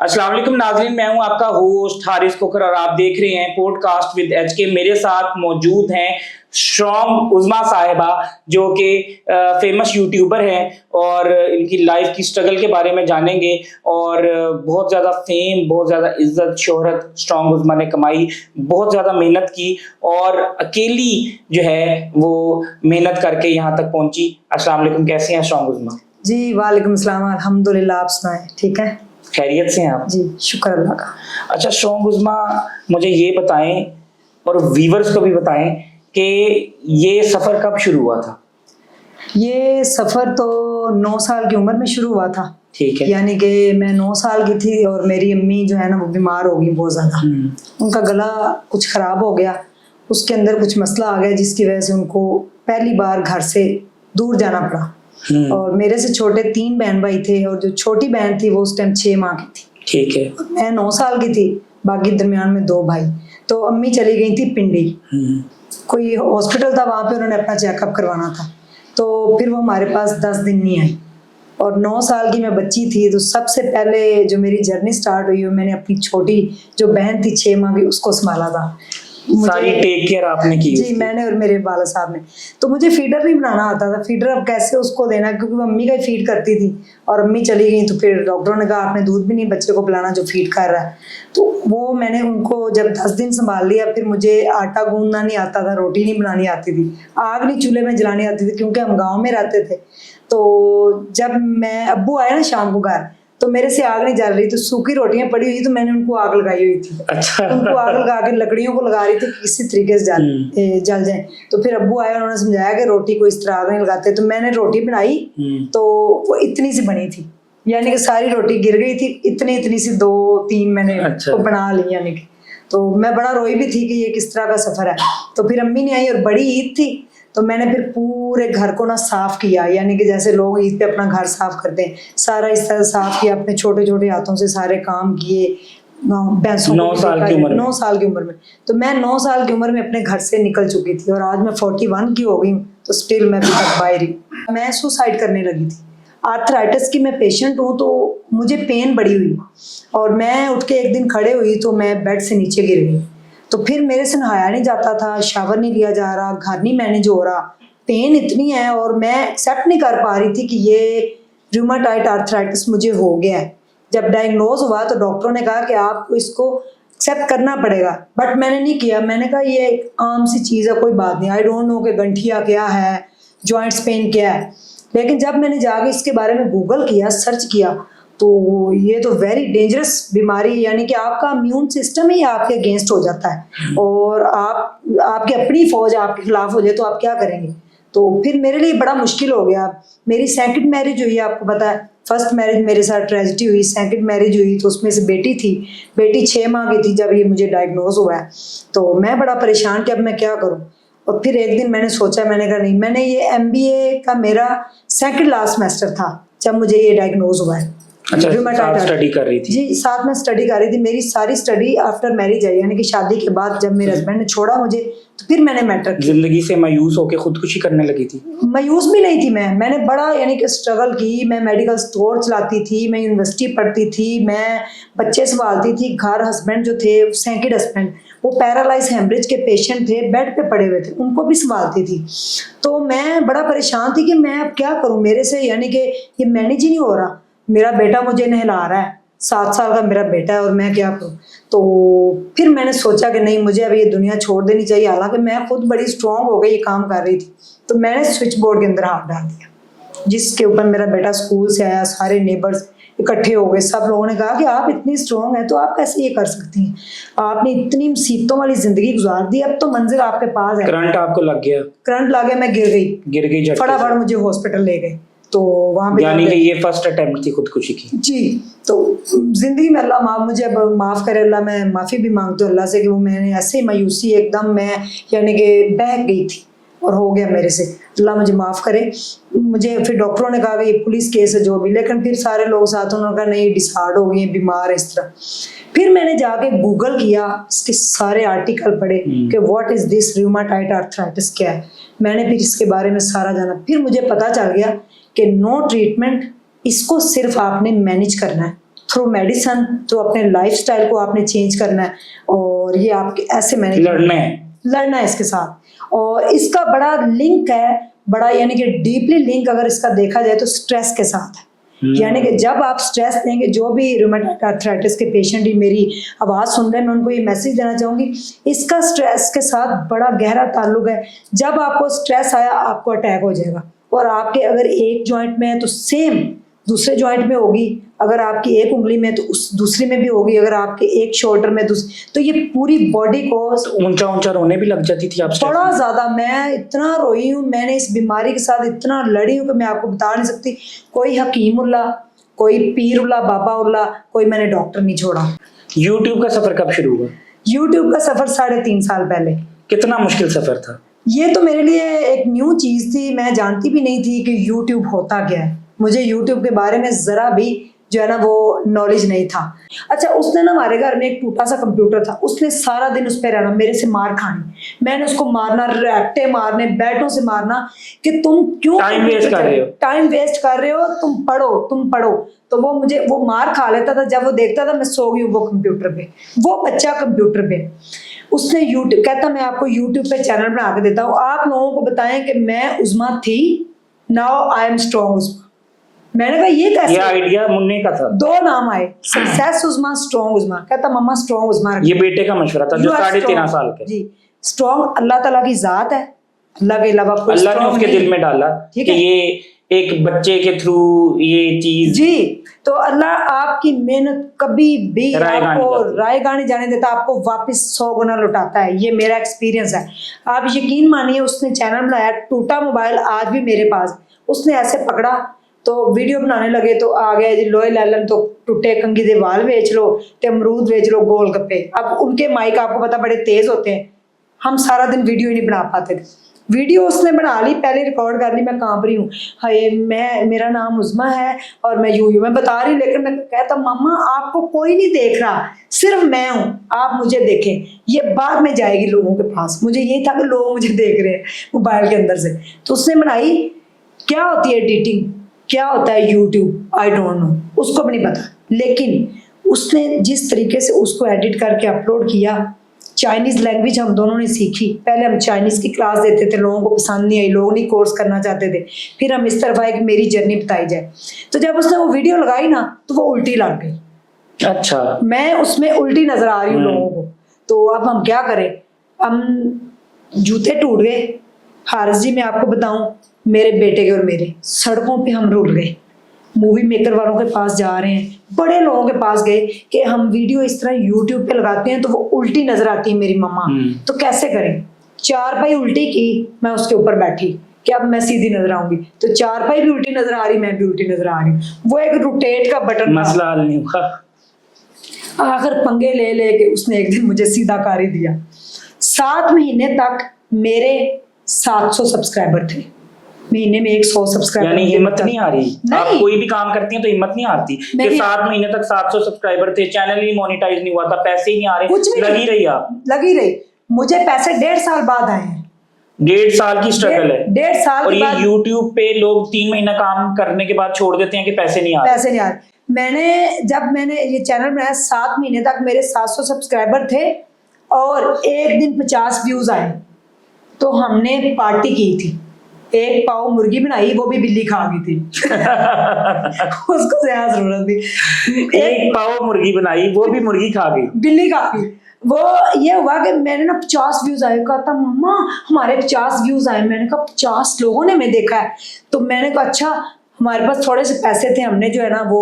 अस्सलाम वालेकुम नाज़रीन, मैं हूं आपका होस्ट हारिस कोकर और आप देख रहे हैं पॉडकास्ट विद एचके। मेरे साथ मौजूद हैं स्ट्रॉन्ग उज़मा साहिबा, जो कि फेमस यूट्यूबर हैं और इनकी लाइफ की स्ट्रगल के बारे में जानेंगे। और बहुत ज़्यादा फेम, बहुत ज़्यादा इज्जत शोहरत स्ट्रॉन्ग उज़मा ने कमाई, बहुत ज़्यादा मेहनत की और अकेली जो है वो मेहनत करके यहाँ तक पहुँची। अस्सलाम वालेकुम, कैसे हैं स्ट्रॉन्ग उज़मा? जी वालेकुम सलाम, अल्हम्दुलिल्लाह। आप सुनाएं, ठीक है? खैरियत से हैं आप? जी शुक्र अल्लाह का। अच्छा स्ट्रॉन्ग उज़मा, मुझे ये बताएं और व्यूवर्स को भी बताएं कि ये सफ़र कब शुरू हुआ था? ये सफ़र तो 9 साल की उम्र में शुरू हुआ था। ठीक है। यानी कि मैं 9 साल की थी और मेरी अम्मी जो है ना वो बीमार हो गई बहुत ज़्यादा। उनका गला कुछ ख़राब हो गया, उसके अंदर कुछ मसला आ गया जिसकी वजह से उनको पहली बार घर से दूर जाना पड़ा। और मेरे से छोटे 3 बहन भाई थे और जो छोटी बहन थी वो उस टाइम 6 माह की थी। ठीक है। मैं 9 साल की थी, बाकी दरमियान में 2 भाई। तो अम्मी चली गई थी पिंडी, कोई हॉस्पिटल था, वहाँ पे उन्होंने अपना चेकअप करवाना था। तो फिर वो हमारे पास 10 दिन नहीं आई और 9 साल की मैं बच्ची थी। तो सबसे पहले जो मेरी जर्नी स्टार्ट हुई, मैंने अपनी छोटी जो बहन थी 6 माह की उसको संभाला था। सारी टेक केयर आपने की? जी मैंने और मेरे वाला साहब ने। तो मुझे फीडर नहीं बनाना आता था। फीडर अब कैसे उसको देना, क्योंकि वो अम्मी का ही फीड करती थी और अम्मी चली गई। तो फिर डॉक्टरों ने कहा आपने दूध भी नहीं बच्चे को पिलाना जो फीड कर रहा है। तो वो मैंने उनको जब 10 दिन संभाल लिया। फिर मुझे आटा गूंदना नहीं आता था, रोटी नहीं बनानी आती थी, आग नहीं चूल्हे में जलानी आती थी, क्योंकि हम गाँव में रहते थे। तो जब मैं अब्बू आए ना शाम को घर, तो मेरे से आग नहीं जल रही, तो सूखी रोटियां पड़ी हुई, तो मैंने उनको आग लगाई हुई थी। अच्छा। उनको आग लगा के लकड़ियों को लगा रही थी कि किसी तरीके से जल जाए। तो फिर अब्बू आए, उन्होंने समझाया कि रोटी को इस तरह आग नहीं लगाते। तो मैंने रोटी बनाई तो वो इतनी सी बनी थी, यानी कि सारी रोटी गिर गई थी। इतनी इतनी सी 2-3 मैंने तो बना ली, यानी कि। तो मैं बड़ा रोई भी थी कि ये किस तरह का सफर है। तो फिर अम्मी नहीं आई और बड़ी ईद थी, तो मैंने फिर पूरे घर को ना साफ किया, यानी कि जैसे लोग ईद पे अपना घर साफ करते हैं, सारा इस तरह साफ किया। अपने छोटे छोटे हाथों से सारे काम किए। 9 साल की उम्र 9 साल की उम्र में। तो मैं 9 साल की उम्र में अपने घर से निकल चुकी थी और आज मैं 41 की हो गई हूँ, तो स्टिल मैं अभी तक बाहर ही। मैं सुसाइड करने लगी थी। आर्थराइटिस की मैं पेशेंट हूँ, तो मुझे पेन बड़ी हुई और मैं उठ के एक दिन खड़े हुई तो मैं बेड से नीचे गिर गई। तो फिर मेरे से नहाया नहीं जाता था, शावर नहीं लिया जा रहा, घर नहीं मैनेज हो रहा, पेन इतनी है और मैं एक्सेप्ट नहीं कर पा रही थी कि ये रूमेटॉइड आर्थराइटिस मुझे हो गया है। जब डायग्नोज हुआ तो डॉक्टरों ने कहा कि आपको इसको एक्सेप्ट करना पड़ेगा, बट मैंने नहीं किया। मैंने कहा ये आम सी चीज़ है, कोई बात नहीं, आई डोंट नो कि गंठिया क्या है, जॉइंट्स पेन क्या है। लेकिन जब मैंने जाके इसके बारे में गूगल किया, सर्च किया, तो ये तो वेरी डेंजरस बीमारी, यानी कि आपका इम्यून सिस्टम ही आपके अगेंस्ट हो जाता है और आपकी अपनी फौज आपके खिलाफ हो जाए तो आप क्या करेंगे। तो फिर मेरे लिए बड़ा मुश्किल हो गया। मेरी सेकंड मैरिज हुई, आपको पता है। फर्स्ट मैरिज मेरे साथ ट्रेजिडी हुई, सेकंड मैरिज हुई तो उसमें से बेटी थी। बेटी 6 माह की थी जब ये मुझे डायग्नोज हुआ है। तो मैं बड़ा परेशान कि अब मैं क्या करूँ। और फिर एक दिन मैंने सोचा, मैंने कहा नहीं, मैंने ये MBA का मेरा सेकंड लास्ट सेमेस्टर था जब मुझे ये डायग्नोज हुआ है। अच्छा, साथ स्टडी कर रही थी? जी साथ में स्टडी कर रही थी। मेरी सारी स्टडी आफ्टर मैरिज है, यानी कि शादी के बाद जब मेरे हस्बैंड ने छोड़ा मुझे, तो फिर मैंने मैट्रिक। जिंदगी से मायूस होकर खुदकुशी करने लगी थी? मायूस भी नहीं थी मैंने बड़ा यानी कि स्ट्रगल की। मैं मेडिकल स्टोर चलाती थी, मैं यूनिवर्सिटी पढ़ती थी, मैं बच्चे संभालती थी। घर हस्बैंड जो थे, सेकंड हस्बैंड, वो पैरालाइज हेमरेज के पेशेंट थे, बेड पे पड़े हुए थे, उनको भी संभालती थी। तो मैं बड़ा परेशान थी कि मैं अब क्या करूँ, मेरे से यानी कि ये मैनेज ही नहीं हो रहा। मेरा बेटा मुझे नहला रहा है, 7 साल का मेरा बेटा है, और मैं क्या करूँ। तो फिर मैंने सोचा कि नहीं, मुझे अब ये दुनिया छोड़ देनी चाहिए। हालांकि मैं खुद बड़ी स्ट्रॉन्ग हो गई, ये काम कर रही थी। तो मैंने स्विच बोर्ड के अंदर हाथ डाल दिया, जिसके ऊपर मेरा बेटा स्कूल से आया, सारे नेबर्स इकट्ठे हो गए। सब लोगों ने कहा कि आप इतनी स्ट्रॉन्ग हैं तो आप कैसे ये कर सकती हैं, आपने इतनी मुसीबतों वाली जिंदगी गुजार दी, अब तो मंजिल आपके पास है। करंट आपको लग गया? करंट लग गया, मैं गिर गई फटाफट मुझे हॉस्पिटल ले गए। तो वहाँ पे, यानी कि ये फर्स्ट अटेम्प्ट थी खुदकुशी की? जी। तो जिंदगी में अल्लाह मुझे अब माफ़ करे, अल्लाह, मैं माफ़ी भी मांगती हूँ अल्लाह से कि वो मैंने ऐसे मायूसी एकदम मैं यानी कि बह गई थी और हो गया मेरे से। अल्लाह मुझे माफ़ करे। मुझे फिर डॉक्टरों ने कहा कि ये पुलिस केस है जो भी, लेकिन फिर सारे लोग साथ, उन्होंने कहा नहीं डिसहार्ड हो गई, बीमार है, इस तरह। फिर मैंने जाके गूगल किया, इसके सारे आर्टिकल पढ़े कि what is this rheumatoid arthritis क्या है। मैंने फिर इसके बारे में सारा जाना। फिर मुझे पता चल गया कि नो ट्रीटमेंट, इसको सिर्फ आपने मैनेज करना है, थ्रू मेडिसिन, थ्रू अपने लाइफस्टाइल को आपने चेंज करना है, और ये आपके ऐसे मैंने लड़ना है इसके साथ। और इसका बड़ा लिंक है, बड़ा यानी कि डीपली लिंक अगर इसका देखा जाए तो स्ट्रेस के साथ है। यानी कि जब आप स्ट्रेस देंगे, जो भी रूमेटॉइड आर्थराइटिस के पेशेंट ही मेरी आवाज़ सुन रहे हैं, मैं उनको ये मैसेज देना चाहूँगी, इसका स्ट्रेस के साथ बड़ा गहरा ताल्लुक है। जब आपको स्ट्रेस आया आपको अटैक हो जाएगा, और आपके अगर एक जॉइंट में है तो सेम दूसरे जॉइंट में होगी, अगर आपकी एक उंगली में तो उस दूसरी में भी होगी, अगर आपके एक शोल्डर में तो ये पूरी बॉडी को ऊंचा रोने भी लग जाती थी आप? बड़ा ज्यादा, मैं इतना रोई हूँ, मैंने इस बीमारी के साथ इतना लड़ी हूँ कि मैं आपको बता नहीं सकती। कोई हकीमुल्ला, कोई पीरुल्ला, बाबाउल्ला, कोई मैंने डॉक्टर नहीं छोड़ा। यूट्यूब का सफर कब शुरू हुआ? यूट्यूब का सफर 3.5 साल पहले। कितना मुश्किल सफर था ये? तो मेरे लिए एक न्यू चीज थी, मैं जानती भी नहीं थी कि यूट्यूब होता क्या है। मुझे यूट्यूब के बारे में जरा भी जो है ना वो नॉलेज नहीं था। अच्छा, उसने ना हमारे घर में एक टूटा सा कंप्यूटर था, उसने सारा दिन उस पर रहना, मेरे से मार खानी, मैंने उसको मारना, रैप्टे मारने, बैटों से मारना कि तुम क्यों टाइम वेस्ट कर रहे हो, तुम पढ़ो। तो वो मुझे वो मार खा लेता था। जब वो देखता था मैं सो गई हूँ वो कंप्यूटर पे, वो बच्चा कंप्यूटर पे, उसने यूट्यूब कहता मैं आपको यूट्यूब पे चैनल बना के देता हूँ, आप लोगों को बताएं कि मैं उस्मा थी, नाउ आई एम स्ट्रॉन्ग उस्मा। मैंने कहा ये कैसे? ये आइडिया मुन्ने का था, 2 नाम आए, सक्सेस उस्मा, स्ट्रॉन्ग उस्मा। कहता मम्मा स्ट्रॉन्ग उस्मा। ये बेटे का मशवरा था जो 13.5 साल के। जी, स्ट्रॉन्ग अल्लाह ताला की जात है, अल्लाह के अलावा कोई अल्लाह ने उसके दिल में डाला कि ये एक बच्चे के थ्रू ये चीज। जी, तो अल्लाह आपकी मेहनत कभी भी आपको रायगा नहीं जाने देता, आपको वापस 100 गुना लौटाता है। ये मेरा एक्सपीरियंस है। आप यकीन मानिए, उसने चैनल बनाया, टूटा मोबाइल आज भी मेरे पास, उसने ऐसे पकड़ा तो वीडियो बनाने लगे तो आ गया जी लोहे लैलन तो टूटे कंगी दे वाल बेच लो ते अमरूद बेच लो गोलगप्पे। अब उनके माइक आपको पता बड़े तेज होते हैं, हम सारा दिन वीडियो ही नहीं बना पाते थे। वीडियो उसने बना ली, पहले रिकॉर्ड कर ली, मैं कांप रही हूँ, हाय मेरा नाम उस्मा है और मैं यूं मैं बता रही हूँ, लेकिन मैं कहता मामा आपको कोई नहीं देख रहा, सिर्फ मैं हूँ, आप मुझे देखें। ये बाद में जाएगी लोगों के पास। मुझे ये था कि लोग मुझे देख रहे हैं मोबाइल के अंदर से। तो उसने बनाई, क्या होती है एडिटिंग, क्या होता है यूट्यूब, आई डोंट नो, उसको भी नहीं पता, लेकिन उसने जिस तरीके से उसको एडिट करके अपलोड किया, चाइनीज़ लैंग्वेज हम दोनों ने सीखी। पहले हम चाइनीज़ की क्लास देते थे, लोगों को पसंद नहीं आई, लोग नहीं कोर्स करना चाहते थे। फिर हम इस तरफ आए कि मेरी जर्नी बताई जाए। तो जब उसने वो वीडियो लगाई ना तो वो उल्टी लग गई। अच्छा, मैं उसमें उल्टी नजर आ रही हूँ लोगों को। तो अब हम क्या करें, हम जूते टूट गए। हारिस जी मैं आपको बताऊं, मेरे बेटे के और मेरे सड़कों पे हम रुल गए। मूवी मेकर वालों के पास जा रहे हैं, बड़े लोगों के पास गए कि हम वीडियो इस तरह यूट्यूब पे लगाते हैं तो वो उल्टी नजर आती है मेरी मम्मा, तो कैसे करें। 4 पाई उल्टी की, मैं उसके ऊपर बैठी कि अब मैं सीधी नजर आऊंगी, तो 4 पाई भी उल्टी नजर आ रही, मैं भी उल्टी नजर आ रही। वो एक रोटेट का बटन, मसला हल नहीं हुआ। आखिर पंगे ले लेके उसने एक दिन मुझे सीधा कर ही दिया। 7 महीने तक मेरे 700 सब्सक्राइबर थे, महीने में 100 सब्सक्राइबर। यानी हिम्मत नहीं आ रही, आप कोई भी काम करती हैं तो हिम्मत नहीं आती कि 7 महीने तक 700 सब्सक्राइबर थे, चैनल ही मोनेटाइज नहीं हुआ था, पैसे ही नहीं आ रहे, कुछ लगी रही आप? लगी रही। मुझे पैसे 1.5 साल बाद आए हैं। 1.5 साल की स्ट्रगल है। 1.5 साल और ये यूट्यूब पे लोग 3 महीना काम करने के बाद छोड़ देते हैं कि पैसे नहीं आ रहे। जब मैंने ये चैनल बनाया 7 महीने तक मेरे 700 सब्सक्राइबर थे और एक दिन 50 व्यूज आए, तो हमने पार्टी की थी। 1 पाव मुर्गी बनाई, वो भी बिल्ली खा गई थी। उसको ज्यादा जरूरत थी। 1 पाव मुर्गी बनाई, वो भी मुर्गी खा गई, बिल्ली खा गई। वो ये हुआ कि मैंने ना 50 व्यूज आए, कहा था मम्मा हमारे 50 व्यूज आए। मैंने कहा 50 लोगों ने मैं देखा है। तो मैंने कहा अच्छा, हमारे पास थोड़े से पैसे थे, हमने जो है ना वो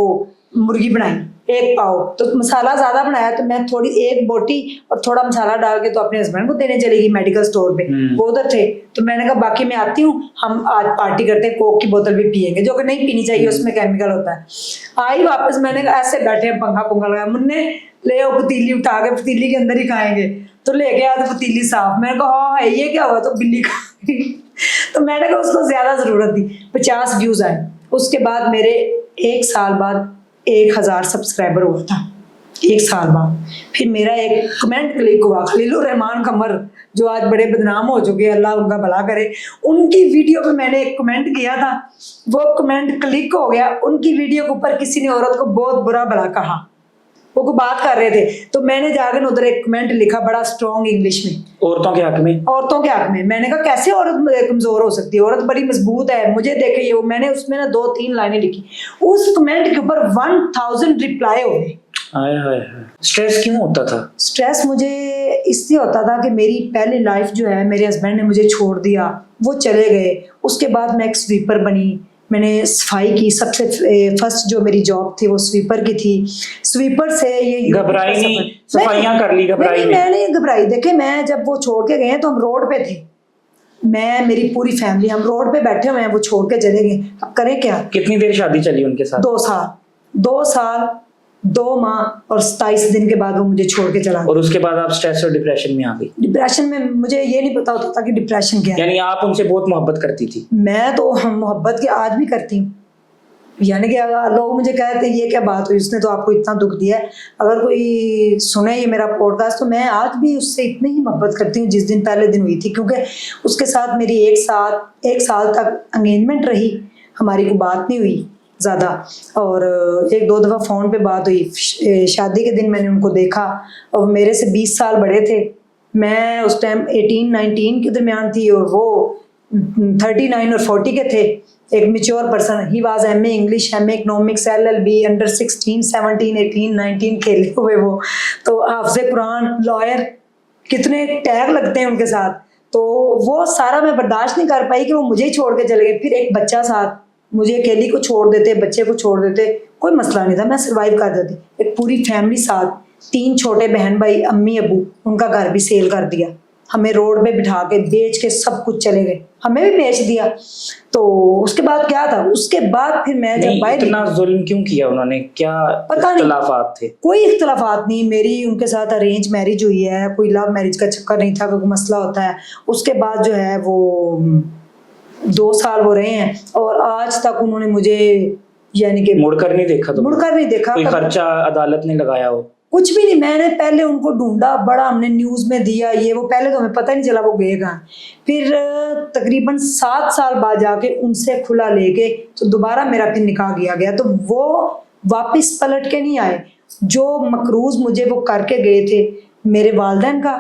मुर्गी बनाई 1 पाव। तो मसाला ज्यादा बनाया, तो मैं थोड़ी 1 बोटी और थोड़ा मसाला डाल के तो अपने हस्बैंड को देने चली गई मेडिकल स्टोर पे, वो उधर थे। तो मैंने कहा बाकी मैं आती हूँ, हम आज पार्टी करते हैं, कोक की बोतल भी पियेंगे, जो कि नहीं पीनी चाहिए, उसमें केमिकल होता है। आई वापस, मैंने कहा ऐसे बैठे हैं, पंखा पुंखा लगाया, मुन्ने ले आओ पतीली, उठा के पतीली के अंदर ही खाएंगे। तो ले गया तो पतीली साफ। मैंने कहा हाँ ये क्या हुआ, तो बिल्ली खा गई। तो मैंने कहा उसको ज्यादा जरूरत थी। 50 व्यूज आए। उसके बाद मेरे 1 साल बाद 1000 सब्सक्राइबर हुआ था, 1 साल बाद। फिर मेरा एक कमेंट क्लिक हुआ, खलीलुर रहमान कमर जो आज बड़े बदनाम हो चुके हैं, अल्लाह उनका भला करे, उनकी वीडियो पे मैंने एक कमेंट किया था, वो कमेंट क्लिक हो गया। उनकी वीडियो के ऊपर किसी ने औरत को बहुत बुरा भला कहा, वो कोई बात कर रहे थे, तो मैंने जाकर उधर एक कमेंट लिखा बड़ा स्ट्रॉन्ग इंग्लिश में, औरतों के हक में। औरतों के हक में। मैंने कहा कैसे औरत कमजोर हो सकती है, औरत बड़ी मजबूत है, मुझे देखे ये। मैंने उसमें ना 2-3 लाइनें लिखी, उस कमेंट के ऊपर 1000 रिप्लाई हो गए। हाय हाय हाय, स्ट्रेस क्यों होता था? स्ट्रेस मुझे इसलिए होता था कि मेरी पहली लाइफ जो है, मेरे हस्बैंड ने मुझे छोड़ दिया, वो चले गए। उसके बाद मैं एक स्वीपर बनी, मैंने सफाई की। सबसे फर्स्ट जो मेरी जॉब थी वो स्वीपर की थी। स्वीपर से ये घबराई नहीं? सफाइयां कर ली, घबराई नहीं? मैं नहीं घबराई। देखे, मैं जब वो छोड़ के गए तो हम रोड पे थे, मैं मेरी पूरी फैमिली, हम रोड पे बैठे हुए हैं, वो छोड़ के चले गए। अब करें क्या? कितनी देर शादी चली उनके साथ? 2 साल, 2 साल 2 माह और 27 दिन के बाद वो मुझे छोड़ के चला गया। और उसके बाद आप स्ट्रेस और डिप्रेशन में आ गई? डिप्रेशन में मुझे ये नहीं पता होता था कि डिप्रेशन क्या है। यानी आप उनसे बहुत मोहब्बत करती थी? मैं तो मोहब्बत की आज भी करती हूँ। यानी कि अगर लोग मुझे कहते हैं ये क्या बात हुई, उसने तो आपको इतना दुख दिया है, अगर कोई सुने ये मेरा पॉडकास्ट, तो मैं आज भी उससे इतनी ही मोहब्बत करती हूँ जिस दिन पहले दिन हुई थी। क्योंकि उसके साथ मेरी 1 साल तक एंगेजमेंट रही, हमारी कोई बात नहीं हुई ज़्यादा, और 1-2 दफ़ा फ़ोन पे बात हुई। शादी के दिन मैंने उनको देखा, और मेरे से 20 साल बड़े थे। मैं उस टाइम 18-19 के दरमियान थी, और वो 39 और 40 के थे। एक mature person, he was MA English, MA economics, LLB, under 16, 17, 18, 19 खेले हुए वो। तो हाफ़िज़े कुरान, लॉयर, कितने टैग लगते हैं उनके साथ। तो वो सारा मैं बर्दाश्त नहीं कर पाई कि वो मुझे ही छोड़ के चले गए। फिर एक बच्चा साथ, मुझे अकेली को छोड़ देते, बच्चे को छोड़ देते, कोई मसला नहीं था, मैं सर्वाइव कर देती। एक पूरी फैमिली साथ, 3 छोटे बहन भाई, अम्मी अबू, उनका घर भी सेल कर दिया, हमें रोड पे बिठा के बेच के सब कुछ चले गए, हमें भी बेच दिया। तो उसके बाद क्या था, उसके बाद फिर मैं जब बाहर, इतना जुल्म क्यों किया उन्होंने? क्या इख्तलाफात थे? कोई इख्तलाफात नहीं। मेरी उनके साथ अरेंज मैरिज हुई है, कोई लव मैरिज का चक्कर नहीं था, कोई मसला होता है। उसके बाद जो है वो 2 साल हो रहे हैं, और आज तक उन्होंने मुझे यानी कि मुड़कर नहीं देखा? तो मुड़कर नहीं देखा। कोई खर्चा अदालत ने लगाया हो? कुछ भी नहीं। मैंने पहले उनको ढूंढा, बड़ा हमने न्यूज़ में दिया ये वो, पहले तो हमें पता ही नहीं चला वो गए कहाँ। फिर तकरीबन 7 साल बाद जाके उनसे खुला लेके तो दोबारा मेरा फिर निकाह किया गया। तो वो वापस पलट के नहीं आए। जो मकरूज मुझे वो करके गए थे, मेरे वालिदैन का,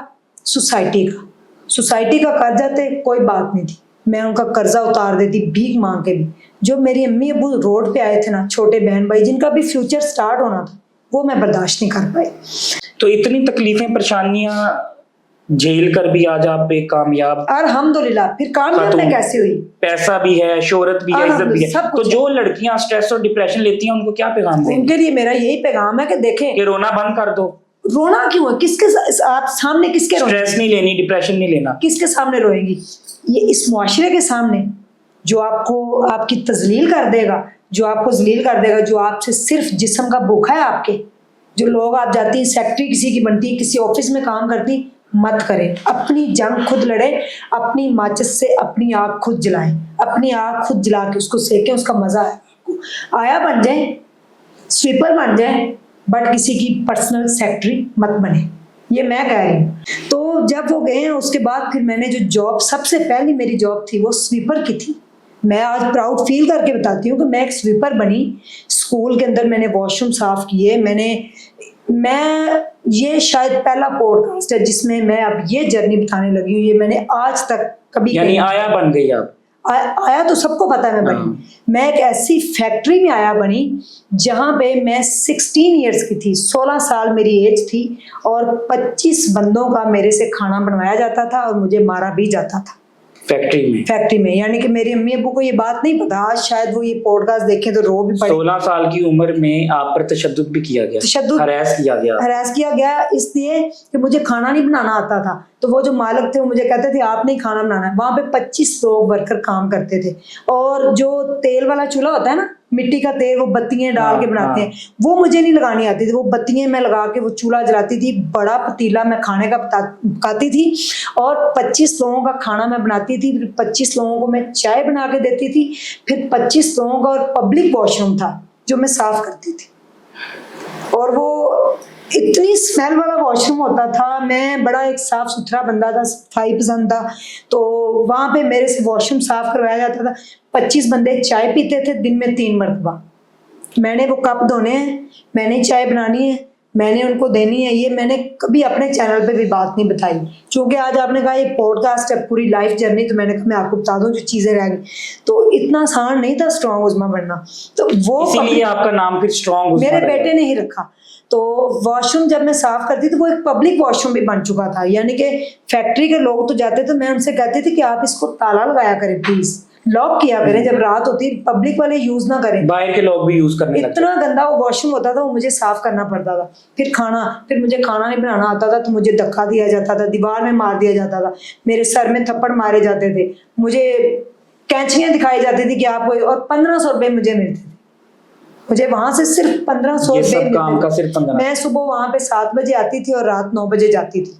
सोसाइटी का कर्जा थे, कोई बात नहीं थी, मैं उनका कर्जा उतार देती भीख मांग के भी। जो मेरी अम्मी अबू रोड पे आए थे ना, छोटे बहन भाई, जिनका भी फ्यूचर स्टार्ट होना था, वो मैं बर्दाश्त नहीं कर पाई। तो इतनी तकलीफें परेशानियां झेल कर भी आज आप एक कामयाब, अल्हम्दुलिल्लाह। फिर कामयाब मैं कैसे हुई? पैसा भी है, शोहरत भी है, इज्जत भी है। तो जो लड़कियां स्ट्रेस और डिप्रेशन लेती हैं उनको क्या पैगाम दें? उनके लिए मेरा यही पैगाम है कि देखें, कि रोना बंद कर दो। रोना क्यों है? किसके आप सामने किसके स्ट्रेस नहीं लेनी, डिप्रेशन नहीं लेना। किसके सामने रोएंगी? ये इस मुआशरे के सामने, जो आपको आपकी तजलील कर देगा, जो आपको जलील कर देगा, जो आपसे सिर्फ जिस्म का भूखा है आपके। जो लोग, आप जाती हैं सेक्रेटरी किसी की बनती, किसी ऑफिस में काम करती, मत करें। अपनी जंग खुद लड़े, अपनी माचिस से अपनी आग खुद जलाएं, अपनी आग खुद जला के उसको सेकें, उसका मजा है आपको। आया बन जाए, स्वीपर बन जाए, बट किसी की पर्सनल सेक्रेटरी मत बने, ये मैं कह रही हूँ। तो जब वो गए हैं, उसके बाद फिर मैंने जो जॉब, सबसे पहली मेरी जॉब थी वो स्वीपर की थी। मैं आज प्राउड फील करके बताती हूँ कि मैं एक स्वीपर बनी। स्कूल के अंदर मैंने वॉशरूम साफ किए। मैं ये शायद पहला पॉडकास्ट है जिसमें मैं अब ये जर्नी बताने लगी हूँ। ये मैंने आज तक कभी, यानी आया बन गई आप? आया तो सबको पता है मैं बनी। मैं एक ऐसी फैक्ट्री में आया बनी जहाँ पे मैं 16 इयर्स की थी, 16 साल मेरी एज थी, और 25 बंदों का मेरे से खाना बनवाया जाता था और मुझे मारा भी जाता था फैक्ट्री में। यानी कि मेरी अम्मी अब्बू को ये बात नहीं पता। आज शायद वो ये पॉडकास्ट देखें तो रो भी पड़े। 16 साल की उम्र में आप पर तशद्दुद भी किया गया, हरास किया गया इसलिए कि मुझे खाना नहीं बनाना आता था। तो वो जो मालिक थे वो मुझे कहते थे आप नहीं खाना बनाना है। वहाँ पे 25 लोग वर्कर काम करते थे, और जो तेल वाला चूल्हा होता है ना, मिट्टी का तेल, वो बत्तियां डाल के बनाते हैं, वो मुझे नहीं लगानी आती थी। वो बत्तियां मैं लगा के वो चूल्हा जलाती थी। बड़ा पतीला मैं खाने का पकाती थी, और 25 लोगों का खाना मैं बनाती थी। फिर 25 लोगों को मैं चाय बना के देती थी। फिर 25 लोगों का और पब्लिक वॉशरूम था जो मैं साफ करती थी, और वो इतनी स्मेल वाला वॉशरूम होता था। मैं बड़ा एक साफ सुथरा बंदा था, सफाई पसंद था, तो वहाँ पे मेरे से वॉशरूम साफ करवाया जाता था। 25 बंदे चाय पीते थे दिन में 3 मरतबा। मैंने वो कप धोने हैं, मैंने चाय बनानी है, मैंने उनको देनी है। ये मैंने कभी अपने चैनल पे भी बात नहीं बताई, क्योंकि आज आपने कहा ये पॉडकास्ट है पूरी लाइफ जर्नी, तो मैंने कहा मैं आपको बता दूं जो चीज़ें रह गई। तो इतना आसान नहीं था स्ट्रॉन्ग उज़्मा बनना, तो वो इसीलिए आपका नाम फिर स्ट्रॉन्ग उज़्मा मेरे रहा। बेटे ने ही रखा। तो वॉशरूम जब मैं साफ करती तो वो एक पब्लिक वॉशरूम भी बन चुका था, यानी कि फैक्ट्री के लोग तो जाते थे, मैं उनसे कहती थी कि आप इसको ताला लगाया करें प्लीज, लॉक किया करें, जब रात होती पब्लिक वाले यूज ना करें, बाहर के लोग भी यूज करने लगते। इतना गंदा वो वॉशरूम होता था, वो मुझे साफ करना पड़ता था। फिर मुझे खाना नहीं बनाना आता था, तो मुझे धक्का दिया जाता था, दीवार में मार दिया जाता था, मेरे सर में थप्पड़ मारे जाते थे, मुझे कैंचियां दिखाई जाती थी कि आपको, और 1500 रुपये मुझे मिलते थे। मुझे वहां से सिर्फ 1500 ये सब रुपये काम का सिर्फ 15। मैं सुबह वहां पे 7 बजे आती थी और रात 9 बजे जाती थी।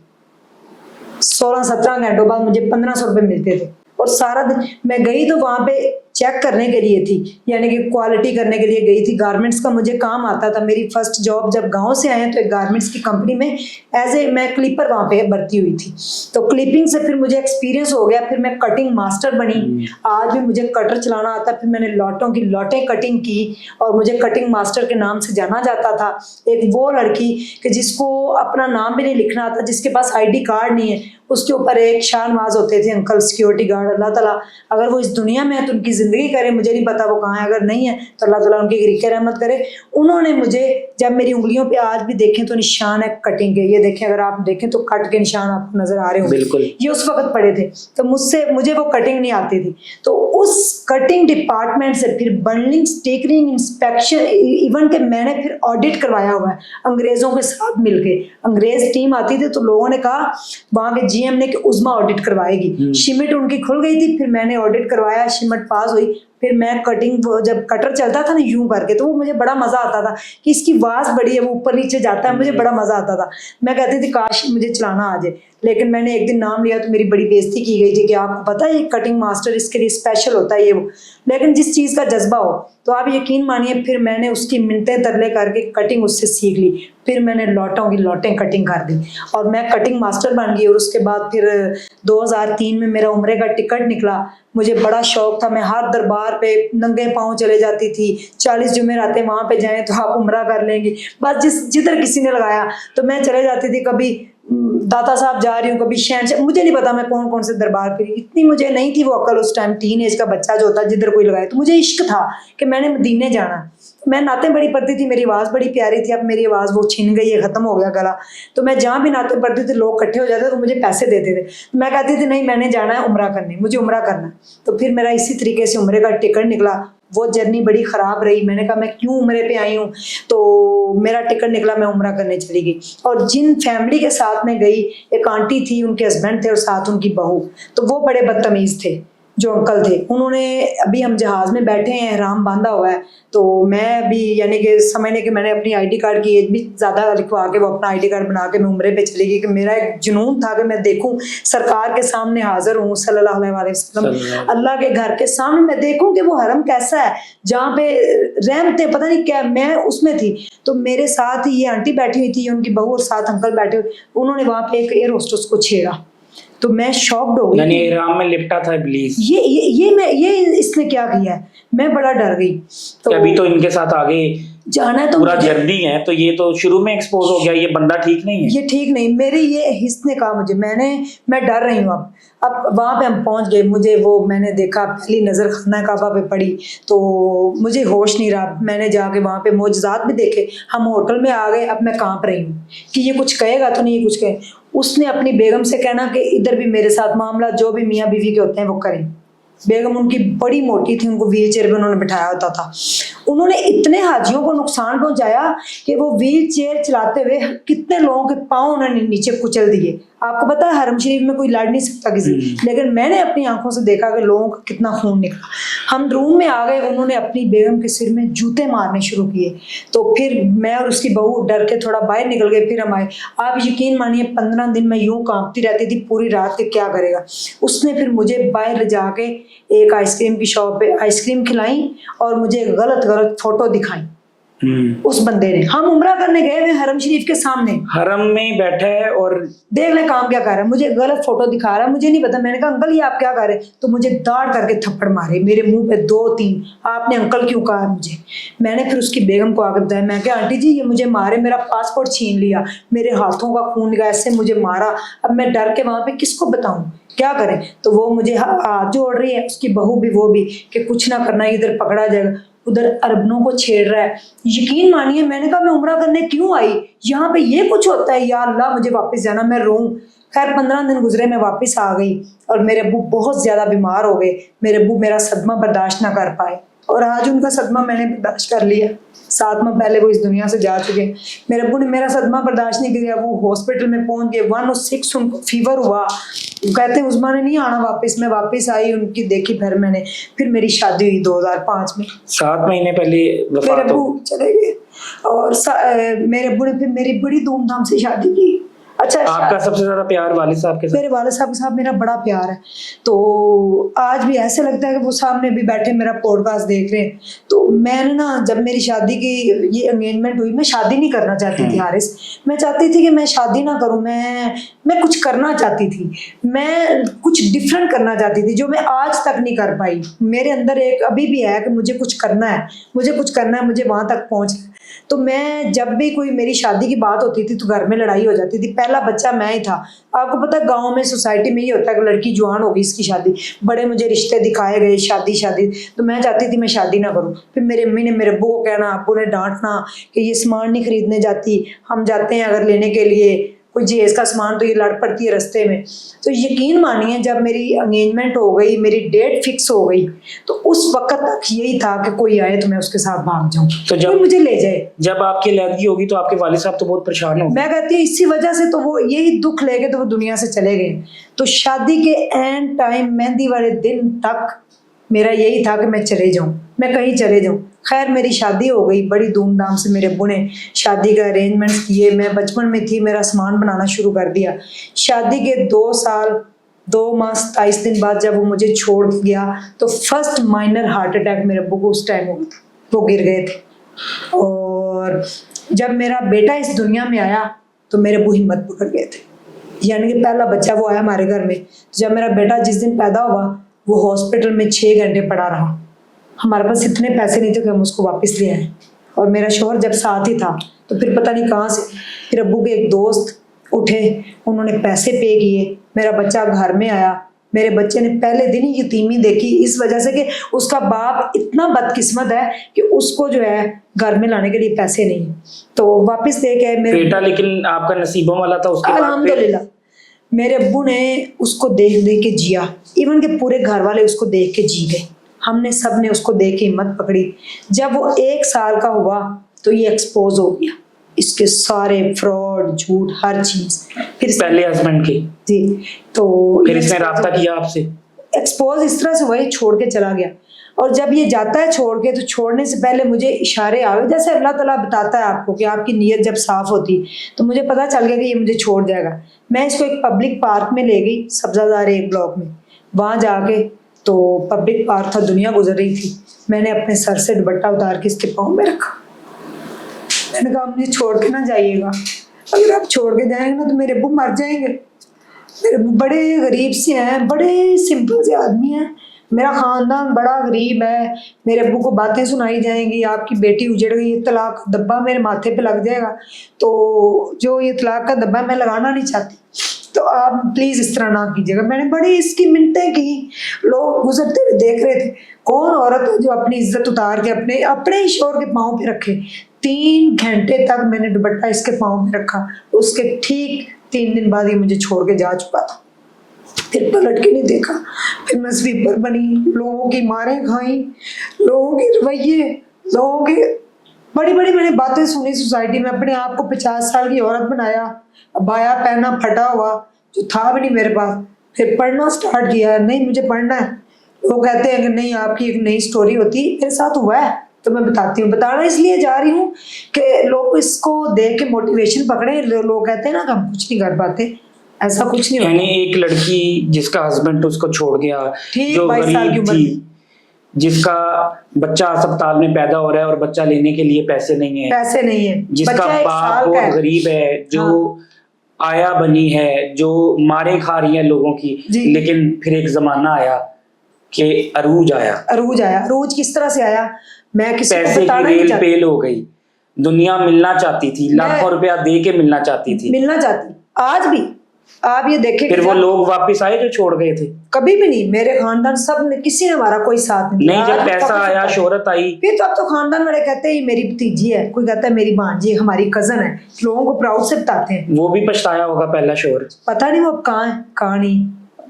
16-17 घंटों बाद मुझे 1500 रुपये मिलते थे। और सारा दिन मैं गई तो वहां पे चेक करने के लिए थी, यानी कि क्वालिटी करने के लिए गई थी। गारमेंट्स का मुझे काम आता था। मेरी फर्स्ट जॉब जब गांव से आए तो एक गारमेंट्स की कंपनी में मैं क्लिपर वहां पे भर्ती हुई थी। तो क्लिपिंग से फिर मुझे एक्सपीरियंस हो गया, फिर मैं कटिंग मास्टर बनी। आज भी मुझे कटर चलाना आता। फिर मैंने लॉटों की लॉटें कटिंग की और मुझे कटिंग मास्टर के नाम से जाना जाता था। एक वो लड़की कि जिसको अपना नाम भी नहीं लिखना आता, जिसके पास ID कार्ड नहीं है, उसके ऊपर एक शाहनवाज होते थे अंकल सिक्योरिटी गार्ड। अल्लाह ताला अगर वो इस दुनिया में है तो उनकी ज़िंदगी करे, मुझे नहीं पता वो कहाँ है, अगर नहीं है तो अल्लाह ताला उनकी रिके रहमत करे। उन्होंने मुझे, जब मेरी उंगलियों पे आज भी देखें तो निशान है कटिंग के, ये देखें, अगर आप देखें तो कट के निशान आपको नजर आ रहे होंगे, बिल्कुल। ये उस वक्त पड़े थे। तो मुझे वो कटिंग नहीं आती थी। तो उस कटिंग डिपार्टमेंट से फिर बंडलिंग, स्टिकरिंग, इंस्पेक्शन, इवन के मैंने फिर ऑडिट करवाया हुआ है अंग्रेजों के साथ मिलके। अंग्रेज टीम आती थी तो लोगों ने कहा वहां के GM ने कि उज़्मा ऑडिट करवाएगी। शिमिट उनकी खुल गई थी, फिर मैंने ऑडिट करवाया, शिमिट पास हुई। फिर मैं कटिंग, जब कटर चलता था ना यूं करके, तो वो मुझे बड़ा मजा आता था कि इसकी आवाज बड़ी है, वो ऊपर नीचे जाता है, मुझे बड़ा मजा आता था। मैं कहती थी काश मुझे चलाना आ जाए। लेकिन मैंने एक दिन नाम लिया तो मेरी बड़ी बेइज्जती की गई थी कि आपको पता है ये कटिंग मास्टर इसके लिए स्पेशल होता है ये वो। लेकिन जिस चीज़ का जज्बा हो, तो आप यकीन मानिए फिर मैंने उसकी मिन्नतें तरले करके कटिंग उससे सीख ली। फिर मैंने लॉटों की लॉटें कटिंग कर दी और मैं कटिंग मास्टर बन गई। और उसके बाद फिर 2003 में मेरा उम्रे का टिकट निकला। मुझे बड़ा शौक था, मैं हर दरबार पे नंगे पाँव चले जाती थी। 40 जुमेरातें वहाँ पे जाएं तो आप उम्रा कर लेंगे, बस जिधर किसी ने लगाया तो मैं चले जाती थी। कभी दाता साहब जा रही हूँ, कभी शहनशाह, मुझे नहीं पता मैं कौन कौन से दरबार फिरी। इतनी मुझे नहीं थी वो अकल उस टाइम, टीन एज का बच्चा जो होता जिधर कोई लगाए। तो मुझे इश्क था कि मैंने मदीने जाना। मैं नातें बड़ी पढ़ती थी, मेरी आवाज़ बड़ी प्यारी थी। अब मेरी आवाज़ वो छिन गई है, ख़त्म हो गया गला। तो मैं जहाँ भी नाते पढ़ती थी लोग इकट्ठे हो जाते तो मुझे पैसे देते थे। मैं कहती थी नहीं, मैंने जाना है उम्रा करने, मुझे उम्रा करना है। तो फिर मेरा इसी तरीके से उम्रे का टिकट निकला। वो जर्नी बड़ी ख़राब रही। मैंने कहा मैं क्यों उम्रे पे आई हूँ, तो मेरा टिकट निकला, मैं उम्रा करने चली गई। और जिन फैमिली के साथ में गई, एक आंटी थी, उनके हस्बैंड थे और साथ उनकी बहू, तो वो बड़े बदतमीज़ थे जो अंकल थे। उन्होंने, अभी हम जहाज में बैठे हैं, एहराम बांधा हुआ है, तो मैं भी यानी कि समझने कि मैंने अपनी ID कार्ड की एज भी ज़्यादा लिखवा के वो अपना ID कार्ड बना के मैं उम्रे पे चली गई। कि मेरा एक जुनून था कि मैं देखूं, सरकार के सामने हाजिर हूँ सल्लल्लाहु अलैहि वसल्लम, अल्लाह के घर के सामने मैं देखूं कि वो हरम कैसा है जहाँ पे रहमतें पता नहीं क्या, मैं उसमें थी। तो मेरे साथ ये आंटी बैठी हुई थी, उनकी बहू और साथ अंकल बैठे हुए, उन्होंने वहाँ पे एक एयर होस्टेस को छेड़ा। तो मैं शॉक्ड हो गई। यानी इहराम में लिपटा था इब्लीस। ये इसने क्या किया है, मैं बड़ा डर गई। तो अभी तो इनके साथ आगे जाना है तो पूरा जर्नी है, तो ये तो शुरू में एक्सपोज हो गया, ये बंदा ठीक नहीं है, ये ठीक नहीं। मेरे ये हिस्स ने कहा मुझे, मैं डर रही हूँ। अब वहाँ पे हम पहुँच गए, मुझे वो मैंने देखा, पहली नज़र खाना काबा पे पड़ी तो मुझे होश नहीं रहा। मैंने जाके वहाँ पे मौजज़ात भी देखे। हम होटल में आ गए। अब मैं कांप रही हूँ कि ये कुछ कहेगा तो नहीं, ये कुछ कहे। उसने अपनी बेगम से कहना कि इधर भी मेरे साथ मामला जो भी मियाँ बीवी के होते हैं वो करें। बेगम उनकी बड़ी मोटी थी, उनको व्हील चेयर पे उन्होंने बिठाया होता था। उन्होंने इतने हाजियों को नुकसान पहुंचाया कि वो व्हील चेयर चलाते हुए कितने लोगों के पाँव उन्होंने नीचे कुचल दिए। आपको पता है हरम शरीफ में कोई लड़ नहीं सकता किसी, लेकिन मैंने अपनी आंखों से देखा कि लोगों का कितना खून निकला। हम रूम में आ गए, उन्होंने अपनी बेगम के सिर में जूते मारने शुरू किए। तो फिर मैं और उसकी बहू डर के थोड़ा बाहर निकल गए। फिर हम आए। आप यकीन मानिए 15 दिन मैं यूं कांपती रहती थी पूरी रात के क्या करेगा। उसने फिर मुझे बाहर ले जाके एक आइसक्रीम की शॉप पे आइसक्रीम खिलाई और मुझे गलत गलत फोटो दिखाई। उस बंदे ने। हम उम्रा करने गए हुए हरम शरीफ के सामने, हरम में बैठा है और देख ले काम क्या कर रहा है, मुझे गलत फोटो दिखा रहा है, मुझे नहीं पता। मैंने कहा अंकल ये आप क्या कर रहे हैं? तो मुझे दाड़ करके थप्पड़ मारे मेरे मुंह पे 2-3। आपने अंकल क्यों कहा मुझे? मैंने फिर उसकी बेगम को आके बताया, मैं क्या आंटी जी ये मुझे मारे, मेरा पासपोर्ट छीन लिया, मेरे हाथों का खून निकला, ऐसे मुझे मारा, अब मैं डर के वहां पे किसको बताऊं, क्या करें? तो वो मुझे हाथ जोड़ रही है, उसकी बहू भी वो भी, कि कुछ ना करना, इधर पकड़ा जाएगा, उधर अरबनों को छेड़ रहा है। यकीन मानिए मैंने कहा मैं उम्रा करने क्यों आई, यहाँ पे ये कुछ होता है, या अल्लाह मुझे वापस जाना, मैं रोऊं। खैर 15 दिन गुजरे, मैं वापस आ गई और मेरे अब्बू बहुत ज्यादा बीमार हो गए। मेरे अब्बू मेरा सदमा बर्दाश्त ना कर पाए और आज उनका सदमा मैंने बर्दाश्त कर लिया। 7 माह पहले वो इस दुनिया से जा चुके। मेरे अब्बू ने मेरा सदमा बर्दाश्त नहीं किया, वो हॉस्पिटल में पहुंच गए, 106 उनको फीवर हुआ। कहते हैं उस्मा ने नहीं आना वापस। मैं वापस आई, उनकी देखी फिर मैंने, फिर मेरी शादी हुई 2005 में। 7 महीने पहले मेरे वफात हो। अब्बू चले गए और मेरे अब्बू ने फिर मेरी बड़ी धूमधाम से शादी की। अच्छा, आपका सबसे ज्यादा प्यार वालिद साहब के साथ? मेरे वाले साहब के साथ मेरा बड़ा प्यार है। तो आज भी ऐसे लगता है कि वो सामने भी बैठे मेरा पॉडकास्ट देख रहे हैं। तो मैंने ना जब मेरी शादी की ये एंगेजमेंट हुई, मैं शादी नहीं करना चाहती थी हारिस। मैं चाहती थी कि मैं शादी ना करूं, मैं कुछ करना चाहती थी, मैं कुछ डिफरेंट करना चाहती थी जो मैं आज तक नहीं कर पाई। मेरे अंदर एक अभी भी है कि मुझे कुछ करना है, मुझे कुछ करना है, मुझे वहां तक पहुंचना। तो मैं जब भी कोई मेरी शादी की बात होती थी तो घर में लड़ाई हो जाती थी। पहला बच्चा मैं ही था। आपको पता है गांव में सोसाइटी में ये होता है कि लड़की जवान होगी इसकी शादी, बड़े मुझे रिश्ते दिखाए गए, शादी। तो मैं चाहती थी मैं शादी ना करूं। फिर मेरी अम्मी ने मेरे अब्बू को कहना, अब्बू ने डांटना कि ये सामान नहीं खरीदने जाती, हम जाते हैं अगर लेने के लिए कोई जहेज का सामान तो ये लड़ पड़ती है रास्ते में। तो यकीन मानिए जब मेरी एंगेजमेंट हो गई, मेरी डेट फिक्स हो गई, तो उस वक्त तक यही था कि कोई आए तो मैं उसके साथ भाग जाऊं, तो जब मुझे ले जाए। जब आपकी लड़की होगी तो आपके वालिद साहब तो बहुत परेशान होंगे। मैं कहती हूँ इसी वजह से तो वो यही दुख लेके तो वो दुनिया से चले गए। तो शादी के एंड टाइम मेहंदी वाले दिन तक मेरा यही था कि मैं चले जाऊं, मैं कहीं चले जाऊं। खैर मेरी शादी हो गई बड़ी धूमधाम से, मेरे अब्बू ने शादी का अरेंजमेंट किए। मैं बचपन में थी, मेरा सामान बनाना शुरू कर दिया। शादी के 2 साल 2 माह 27 दिन बाद जब वो मुझे छोड़ गया तो फर्स्ट माइनर हार्ट अटैक मेरे अब्बू को उस टाइम हो गया, वो गिर गए थे। और जब मेरा बेटा इस दुनिया में आया तो मेरे अब्बू हिम्मत पकड़ गए थे, यानी कि पहला बच्चा वो आया हमारे घर में। जब मेरा बेटा जिस दिन पैदा हुआ वो हॉस्पिटल में 6 घंटे पड़ा रहा। हमारे पास इतने पैसे नहीं थे कि हम उसको वापस ले आए, और मेरा शौहर जब साथ ही था तो फिर पता नहीं कहाँ से फिर अब्बू के एक दोस्त उठे, उन्होंने पैसे पे किए, मेरा बच्चा घर में आया। मेरे बच्चे ने पहले दिन ही यतीमी देखी, इस वजह से कि उसका बाप इतना बदकिस्मत है कि उसको जो है घर में लाने के लिए पैसे नहीं, तो वापस दे के मेरे बेटा लेकिन आपका नसीबों वाला था। उसके बाद अल्हम्दुलिल्लाह मेरे अब्बू ने उसको देख देख के जिया, इवन के पूरे घर वाले उसको देख के जी गए। हमने सब ने उसको देख के हिम्मत पकड़ी। जब वो 1 साल का हुआ तो ये एक्सपोज हो गया, इसके सारे फ्रॉड झूठ हर चीज। फिर पहले हस्बैंड के जी, तो फिर इसने राब्ता किया आपसे? एक्सपोज इस तरह से वही छोड़ के चला गया। और जब ये जाता है छोड़ के, तो छोड़ने से पहले मुझे इशारे आ गए, जैसे अल्लाह ताला बताता है आपको कि आपकी नीयत जब साफ होती, तो मुझे पता चल गया कि ये मुझे छोड़ जाएगा। मैं इसको एक पब्लिक पार्क में ले गई, सब्जादार एक ब्लॉक में। वहां जाके तो पब्लिक पार्क था, दुनिया गुजर रही थी। मैंने अपने सर से दुपट्टा उतार के इसके पाँव में रखा। मैंने कहा मुझे छोड़ के ना जाइएगा, अगर आप छोड़ के जाएंगे ना तो मेरे अब्बू मर जाएंगे। मेरे अब्बू बड़े गरीब से हैं, बड़े सिंपल से आदमी हैं। मेरा खानदान बड़ा गरीब है। मेरे अब्बू को बातें सुनाई जाएंगी, आपकी बेटी उजड़ गई, तलाक का धब्बा मेरे माथे पे लग जाएगा। तो जो ये तलाक का धब्बा मैं लगाना नहीं चाहती, तो आप प्लीज इस तरह ना कीजिएगा। मैंने बड़ी इसकी मिन्नतें की, लोग गुजरते हुए देख रहे थे। कौन औरत है जो अपनी इज्जत उतार के अपने ही शोहर के पाँव पे रखे। 3 घंटे तक मैंने दुपट्टा इसके पाँव पे रखा। उसके ठीक 3 दिन बाद ये मुझे छोड़ के जा चुका था। फिर पलट के नहीं देखा। फिर मैं स्वीपर बनी, लोगों की मारें खाई, लोगों के रवैये, लोगों के बड़ी बड़ी मैंने बातें सुनी सोसाइटी में। अपने आप को 50 साल की औरत बनाया, बाया पहना फटा हुआ जो था भी नहीं मेरे पास। फिर पढ़ना स्टार्ट किया, नहीं मुझे पढ़ना है। लोग कहते हैं कि नहीं आपकी एक नई स्टोरी होती, मेरे साथ हुआ है तो मैं बताती हूँ। बताना इसलिए जा रही हूँ कि लोग इसको देख के मोटिवेशन पकड़े। लोग कहते हैं ना कि हम कुछ नहीं कर पाते, ऐसा कुछ नहीं होता। यानी एक लड़की जिसका हस्बैंड उसको छोड़ गया, ठीक जो 22 साल की गरीब उम्र थी, में। जिसका बच्चा अस्पताल में पैदा हो रहा है और बच्चा लेने के लिए पैसे नहीं है, पैसे नहीं है, जिसका बच्चा 1 बाप साल का बहुत है। गरीब है, जो आया बनी है, जो मारे खा रही है लोगों की, जी। लेकिन फिर एक जमाना आया कि अरूज आया, अरूज किस तरह से आया मैं किसी को पैसे की बताना नहीं रेल चाहती, पेल हो गई, दुनिया मिलना चाहती थी, लाखों रुपया दे के मिलना चाहती थी, मिलना चाहती आज भी। आप ये देखें फिर वो लोग वापस आए जो छोड़ गए थे। कभी भी नहीं, मेरे खानदान सब ने, किसी ने हमारा कोई साथ नहीं नहीं, दिया। जब आज भी पैसा काफी आया, सकता है। शोहरत आई, फिर तो अब तो खानदान वाले कहते हैं मेरी भतीजी है, कोई कहता है मेरी भांजी है, हमारी कजन है, लोगों को प्राउड से बताते हैं। वो भी पछताया होगा पहला शोहर। पता नहीं वो अब कहाँ है, कहाँ नहीं,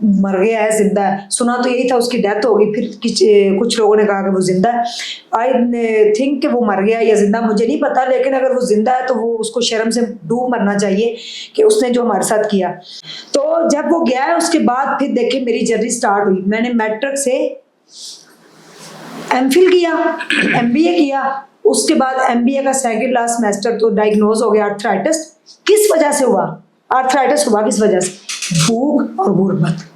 मर गया है, जिंदा है। सुना तो यही था उसकी डेथ हो गई, फिर कुछ लोगों ने कहा कि वो जिंदा है। आई थिंक कि वो मर गया या जिंदा, मुझे नहीं पता, लेकिन अगर वो जिंदा है तो वो उसको शर्म से डूब मरना चाहिए कि उसने जो हमारे साथ किया। तो जब वो गया है उसके बाद फिर देखे मेरी जर्नी स्टार्ट हुई। मैंने मैट्रिक से एमफिल किया, एमबीए किया, उसके बाद एमबीए का सेकंड लास्ट सेमेस्टर तो डायग्नोज हो गया आर्थराइटिस। किस वजह से हुआ आर्थराइटिस? हुआ किस वजह से? भूख और गुर्बत,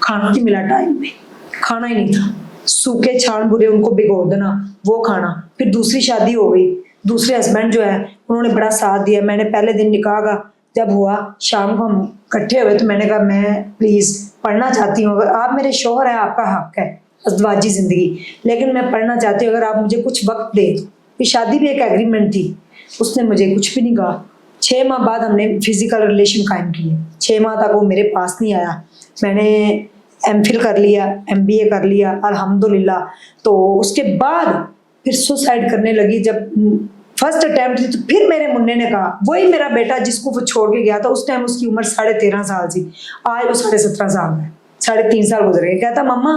खाना नहीं मिला टाइम पे, खाना ही नहीं था, सूखे छान बुरे उनको भिगो देना, वो खाना। फिर दूसरी शादी हो गई, दूसरे हस्बैंड जो है उन्होंने बड़ा साथ दिया। मैंने पहले दिन निकाह का जब हुआ, शाम को हम इकट्ठे हुए तो मैंने कहा मैं प्लीज पढ़ना चाहती हूँ, अगर आप मेरे शौहर हैं आपका हक है अज़दवाजी जिंदगी, लेकिन मैं पढ़ना चाहती हूँ, अगर आप मुझे कुछ वक्त दे दो। फिर शादी भी एक एग्रीमेंट थी, उसने मुझे कुछ भी नहीं कहा। 6 माह बाद हमने फिजिकल रिलेशन कायम किए। 6 माह तक वो मेरे पास नहीं आया। मैंने एमफिल कर लिया, एमबीए कर लिया अल्हम्दुलिल्लाह। तो उसके बाद फिर सुसाइड करने लगी। जब फर्स्ट अटेम्प्ट थी तो फिर मेरे मुन्ने ने कहा, वही मेरा बेटा जिसको वो छोड़ के गया था, उस टाइम उसकी उम्र 13.5 साल थी, आज वो 17.5 साल में, 3.5 साल गुजर गए। कहता मम्मा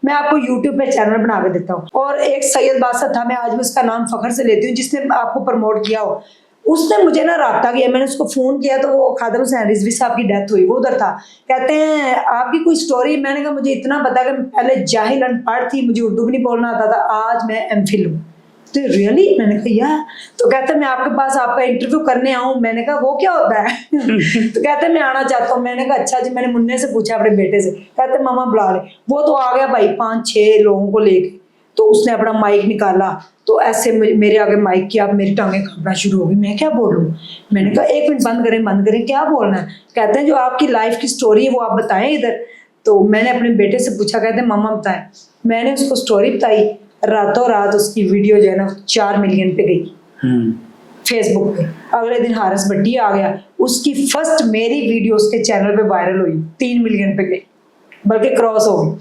मैं आपको यूट्यूब पे चैनल बना के देता हूँ। और एक सैयद बासत था, मैं आज भी उसका नाम फखर से लेती हूँ, जिसने आपको प्रमोट किया हो, उसने मुझे ना राब्ता किया। मैंने उसको फोन किया तो वो खादर हुसैन रिजवी साहब की डेथ हुई, वो उधर था। कहते हैं आपकी कोई स्टोरी? मैंने कहा मुझे इतना पता कि पहले जाहिल अनपढ़ थी, मुझे उर्दू भी नहीं बोलना आता था, आज मैं एमफिल हूँ। तो रियली? मैंने कहा यार। तो कहते मैं आपके पास आपका इंटरव्यू करने आऊँ। मैंने कहा वो क्या होता है? तो कहते मैं आना चाहता हूँ। मैंने कहा अच्छा जी। मैंने मुन्ने से पूछा अपने बेटे से, कहते मामा बुला ले। वो तो आ गया भाई 5-6 लोगों को लेके। तो उसने अपना माइक निकाला, तो ऐसे मेरे आगे माइक किया, अब मेरी टांगें कांपना शुरू हो गई। मैं क्या बोलूँ? मैंने कहा 1 मिनट बंद करें, क्या बोलना है? कहते हैं जो आपकी लाइफ की स्टोरी है वो आप बताएं इधर। तो मैंने अपने बेटे से पूछा, कहते मामा बताएं। मैंने उसको स्टोरी बताई, रातों रात उसकी वीडियो जो है ना 4 मिलियन पे गई फेसबुक पे। अगले दिन हारिस भट्टी आ गया, उसकी फर्स्ट मेरी वीडियो उसके चैनल पे वायरल हुई, 3 मिलियन पे गई, बल्कि क्रॉस हो गई।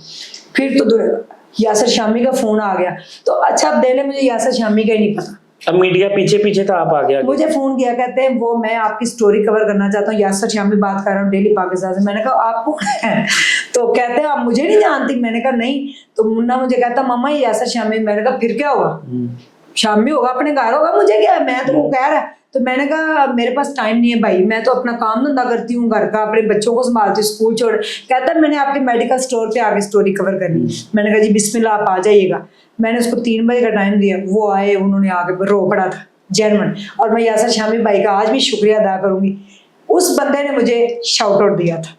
फिर तो यासर शामी का फोन आ गया। तो अच्छा अब देने मुझे यासर शामी का ही नहीं पता, अब मीडिया पीछे पीछे था, आप आ गया। मुझे फोन किया, कहते हैं वो मैं आपकी स्टोरी कवर करना चाहता हूँ, यासर शामी बात कर रहा हूँ डेली पाकिस्तान से। मैंने कहा आप कौन है? तो कहते हैं आप मुझे नहीं जानती? मैंने कहा नहीं। तो मुन्ना मुझे कहता मामा ये यासर शामी। मैंने कहा फिर क्या हुआ? शामी होगा, अपने घर होगा, मुझे क्या है? मैं तो वो कह रहा है। तो मैंने कहा मेरे पास टाइम नहीं है भाई, मैं तो अपना काम धंधा करती हूँ घर का, अपने बच्चों को संभालती हूँ, स्कूल छोड़। कहता है मैंने आपके मेडिकल स्टोर पे आके स्टोरी कवर करनी। मैंने कहा जी बिस्मिल्लाह आप आ जाइएगा। मैंने उसको 3 बजे का टाइम दिया, वो आए, उन्होंने आके रो पड़ा था जेनवन। और मैं यासर शामी भाई का आज भी शुक्रिया अदा करूंगी। उस बंदे ने मुझे शाउट आउट दिया था।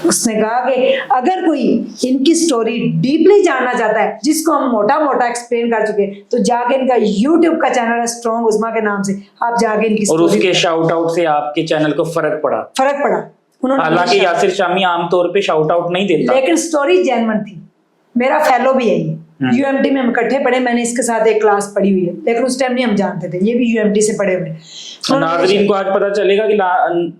उसने कहा कि अगर कोई इनकी स्टोरी डीपली जानना चाहता है, जिसको हम मोटा मोटा एक्सप्लेन कर चुके, तो जाके इनका यूट्यूब का चैनल है स्ट्रॉन्ग उज़्मा के नाम से, आप जाके इनकी और स्टोरी। उसके शाउट आउट से आपके चैनल को फर्क पड़ा। उन्होंने हालांकि यासिर शामी आमतौर पे शाउट आउट नहीं देता, लेकिन स्टोरी जेन्युइन थी। मेरा फेलो भी यही है, यूएमटी में हम इकट्ठे पढ़े, मैंने इसके साथ एक क्लास पढ़ी हुई है, लेकिन उस टाइम नहीं हम जानते थे, ये भी यूएमटी से पढ़े हुए। नाज़रीन को आज पता चलेगा कि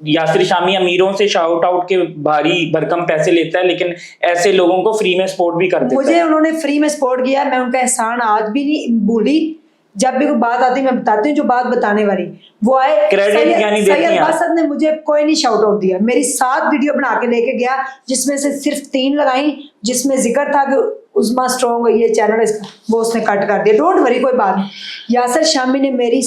यासिर शामी अमीरों से शाउट आउट के भारी भरकम पैसे लेता है, लेकिन ऐसे लोगों को फ्री में सपोर्ट भी कर देता है। मुझे उन्होंने फ्री में सपोर्ट किया, मैं उनका एहसान आज भी नहीं भूली। जब भी कोई बात आती मैं बताती हूँ जो बात बताने वाली। वो आए क्रेडिट यानी देती हैं सैयद आप। बासत ने मुझे कोई नहीं शाउट आउट दिया, मेरी 7 वीडियो बना के लेके गया, जिसमें से सिर्फ 3 लगाई जिसमें जिक्र था कि उज़्मा स्ट्रॉन्ग ये चैनल इसका, वो उसने कट कर दिया। डोंट वरी, कोई बात नहीं। यासर शामी ने मेरी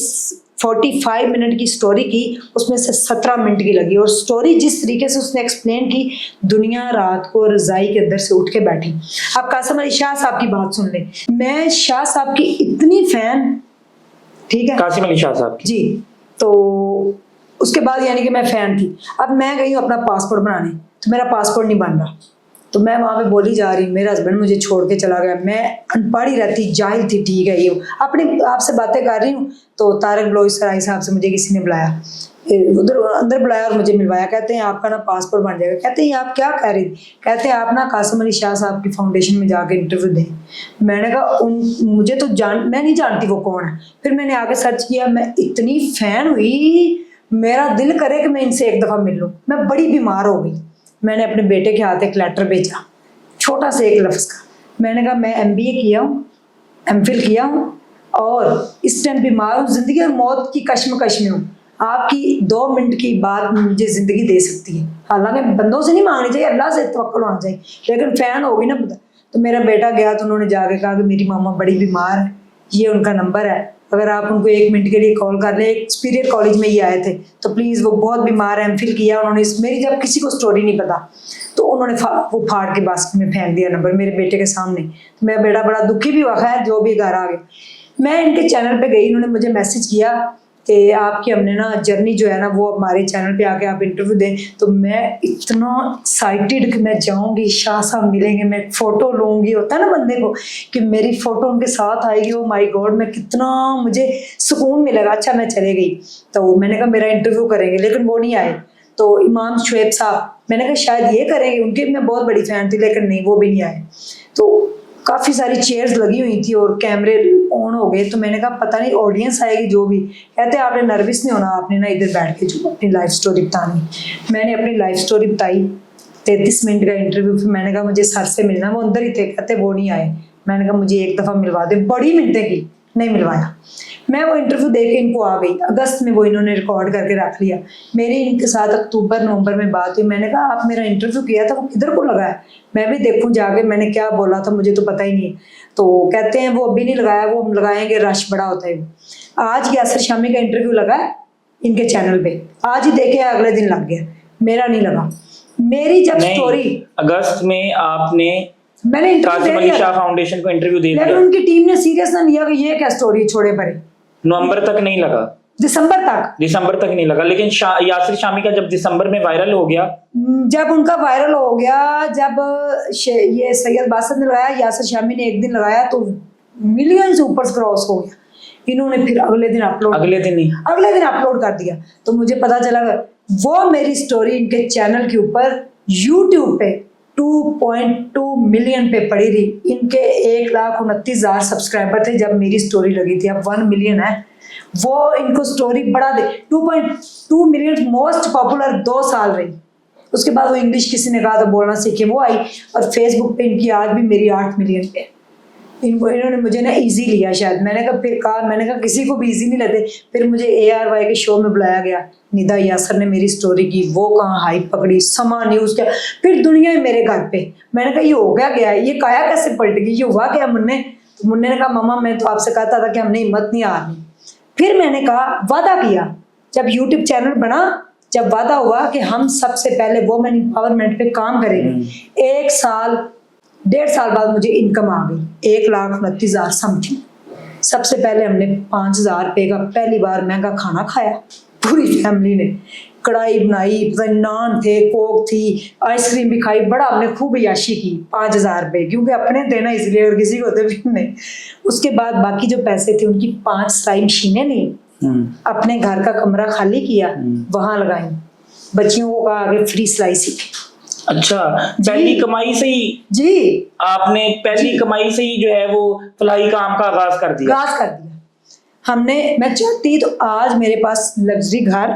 45 मिनट की स्टोरी की, उसमें से 17 मिनट की लगी, और स्टोरी जिस तरीके से उसने एक्सप्लेन की, दुनिया रात को रजाई के अंदर से उठ के बैठी। अब कासिम अली शाह साहब की बात सुन ले, मैं शाह साहब की इतनी फैन, ठीक है, कासिम अली शाह साहब की। जी। तो उसके बाद यानी कि मैं फैन थी। अब मैं गई हूँ अपना पासपोर्ट बनाने, तो मेरा पासपोर्ट नहीं बन रहा। तो मैं वहाँ पे बोली जा रही, मेरा हस्बैंड मुझे छोड़ के चला गया, मैं अनपढ़ ही रहती, जाहिल थी, ठीक है, ये अपनी आपसे बातें कर रही हूँ तो तारक ब्लोई सराय साहब से मुझे किसी ने बुलाया, उधर अंदर बुलाया और मुझे मिलवाया। कहते हैं आपका ना पासपोर्ट बन जाएगा। कहते हैं आप क्या कह रही थी? कहते हैं आप ना कासिम अली शाह साहब की फाउंडेशन में जाके इंटरव्यू दें। मैंने कहा मुझे तो मैं नहीं जानती वो कौन है। फिर मैंने आगे सर्च किया, मैं इतनी फैन हुई, मेरा दिल करे कि मैं इनसे एक दफ़ा मिल लूँ। मैं बड़ी बीमार हो गई। मैंने अपने बेटे के हाथ एक लेटर भेजा, छोटा सा एक लफ्ज़ का। मैंने कहा मैं MBA किया हूँ, MPhil किया हूँ और इस टाइम बीमार हूँ, ज़िंदगी और मौत की कश्मकश में हूँ। आपकी 2 मिनट की बात मुझे ज़िंदगी दे सकती है। हालांकि बंदों से नहीं मांगनी चाहिए, अल्लाह से तवक्कुल होना चाहिए, लेकिन फ़ैन होगी ना पता। तो मेरा बेटा गया तो उन्होंने जाके कहा कि मेरी मामा बड़ी बीमार है, ये उनका नंबर है, अगर आप उनको 1 मिनट के लिए कॉल कर लें। एक सुपीरियर कॉलेज में ही आए थे, तो प्लीज़ वो बहुत बीमार है, MPhil किया उन्होंने। मेरी जब किसी को स्टोरी नहीं पता तो उन्होंने वो फाड़ के बास्केट में फेंक दिया नंबर मेरे बेटे के सामने। तो मेरा बेटा बड़ा दुखी भी हुआ, खैर जो भी घर आ गया। मैं इनके चैनल पे गई, इन्होंने मुझे मैसेज किया कि आपकी हमने ना जर्नी जो है ना वो हमारे चैनल पे आके आप इंटरव्यू दें। तो मैं इतना एक्साइटेड कि मैं जाऊंगी, शाह साहब मिलेंगे, मैं फ़ोटो लूँगी। होता है ना बंदे को कि मेरी फ़ोटो उनके साथ आएगी, ओ माय गॉड, मैं कितना मुझे सुकून मिलेगा। अच्छा मैं चले गई, तो मैंने कहा मेरा इंटरव्यू करेंगे, लेकिन वो नहीं आए। तो इमाम शुएब साहब, मैंने कहा शायद ये करेंगे, उनके मैं बहुत बड़ी फ़ैन थी, लेकिन नहीं, वो भी नहीं आए। तो काफ़ी सारी चेयर्स लगी हुई थी और कैमरे ऑन हो गए। तो मैंने कहा पता नहीं ऑडियंस आएगी जो भी। कहते आपने नर्वस नहीं होना, आपने ना इधर बैठ के जो अपनी लाइफ स्टोरी बतानी। मैंने अपनी लाइफ स्टोरी बताई, 33 मिनट का इंटरव्यू। फिर मैंने कहा मुझे सर से मिलना, वो अंदर ही थे। कहते वो नहीं आए। मैंने कहा मुझे एक दफ़ा मिलवा दे, बड़ी मिनटें की, नहीं मिलवाया। मैं वो इंटरव्यू दे के इनको आ गई। अगस्त में वो इन्होंने रिकॉर्ड करके रख लिया। मेरी इनके साथ अक्टूबर नवंबर में बात हुई। मैंने कहा आप मेरा इंटरव्यू किया था, वो किधर को लगाया, मैं भी देखूं जाके, मैंने क्या बोला था मुझे तो पता ही नहीं है। तो कहते हैं वो अभी नहीं लगाया, वो हम लगाएंगे, रश बड़ा होता है। आज यासिर शामी का इंटरव्यू लगा इनके चैनल पे, आज ही देखे अगले दिन लग गया, मेरा नहीं लगा। मेरी जब स्टोरी अगस्त में आपने मैंने कासिम अली शाह फाउंडेशन को इंटरव्यू दे दिया, लेकिन उनकी टीम ने सीरियस ना लिया कि ये क्या स्टोरी छोड़े पड़े। नवंबर तक नहीं लगा, दिसंबर तक नहीं लगा। लेकिन यासिर शामी का जब दिसंबर में वायरल हो गया, जब उनका वायरल हो गया, जब ये सैयद बासत ने लगाया, यासिर शामी ने एक दिन लगाया तो मिलियन से ऊपर क्रॉस हो गया। इन्होंने फिर अगले दिन अपलोड कर दिया। तो मुझे पता चला वो मेरी स्टोरी इनके चैनल के ऊपर यूट्यूब पे 2.2 मिलियन पे पड़ी रही। इनके 1,29,000 सब्सक्राइबर थे जब मेरी स्टोरी लगी थी, अब 1 मिलियन है। वो इनको स्टोरी बढ़ा दे, 2.2 मिलियन मोस्ट पॉपुलर 2 साल रही। उसके बाद वो इंग्लिश किसी ने कहा तो बोलना सीखे, वो आई। और फेसबुक पे इनकी आज भी मेरी 8 मिलियन पे। इन्होंने मुझे ना इजी लिया शायद। मैंने कहा किसी को भी इजी नहीं लेते। फिर मुझे ARY के शो में बुलाया गया, निदा यासर ने मेरी स्टोरी की, वो कहाँ हाइप पकड़ी, समा न्यूज़ क्या, फिर दुनिया ही मेरे घर पे। मैंने कहा ये हो गया है, ये काया कैसे पलट गई, ये हुआ क्या मुन्ने? तो मुन्ने ने कहा मम्मा मैं तो आपसे कहता था कि हमने हिम्मत नहीं हारनी। फिर मैंने कहा वादा किया, जब यूट्यूब चैनल बना, जब वादा हुआ कि हम सबसे पहले वुमेन एम्पावरमेंट पे काम करेंगे। 1.5 साल बाद मुझे इनकम आ गई 1,29,000 समथिंग। सबसे पहले हमने 5,000 रुपये का पहली बार महंगा खाना खाया, पूरी फैमिली ने। कढ़ाई बनाई, नान थे, कोक थी, आइसक्रीम भी खाई, बड़ा हमने खूब याशी की। 5,000 रुपये, क्योंकि अपने देना इसलिए, और किसी को होते भी नहीं। उसके बाद बाकी जो पैसे थे उनकी 5 सिलाई मशीनें ली, अपने घर का कमरा खाली किया, वहां लगाई, बच्चियों को कहा आगे फ्री सिलाई सीखे। अच्छा, पहली कमाई से ही आपने कमाई से ही जो है वो फलाई काम का आगाज कर दिया। हमने, मैं चाहती तो आज मेरे पास लग्जरी घर,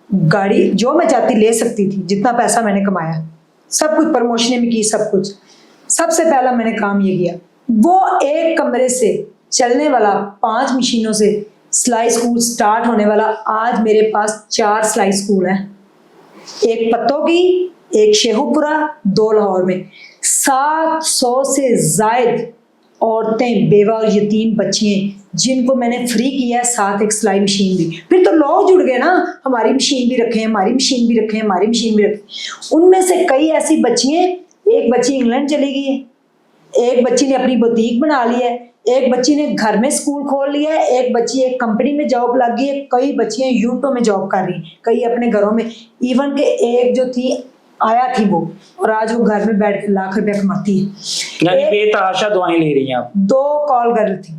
गाड़ी जो मैं चाहती ले सकती थी। जितना पैसा मैंने कमाया, सब कुछ प्रमोशन में की, सब कुछ। सबसे पहला मैंने काम ये किया, वो एक कमरे से चलने वाला 5 मशीनों से सिलाई स्कूल स्टार्ट होने वाला, आज मेरे पास 4 सिलाई स्कूल हैं। एक पत्तों की, एक शेखुपुरा, 2 लाहौर में। 700 से जायद औरतें, बेवा और यतीम बच्चियां जिनको मैंने फ्री किया, साथ एक सिलाई मशीन भी। फिर तो लोग जुड़ गए ना, हमारी मशीन भी रखें, हमारी मशीन भी रखें, हमारी मशीन भी रखें। उनमें से कई ऐसी बच्चियां, एक बच्ची इंग्लैंड चली गई है, एक बच्ची ने अपनी बुटीक बना ली है, एक बच्ची ने घर में स्कूल खोल लिया है, एक बच्ची एक कंपनी में जॉब लग गई है, कई बच्चियां यूनिटों में जॉब कर रही हैं, कई अपने घरों में। इवन के एक जो थी आया थी वो, और आज वो घर में बैठ के लाख रुपया कमाती है। यानी बेतहाशा दुआएं ले रही हैं आप। 2 कॉल गर्ल थी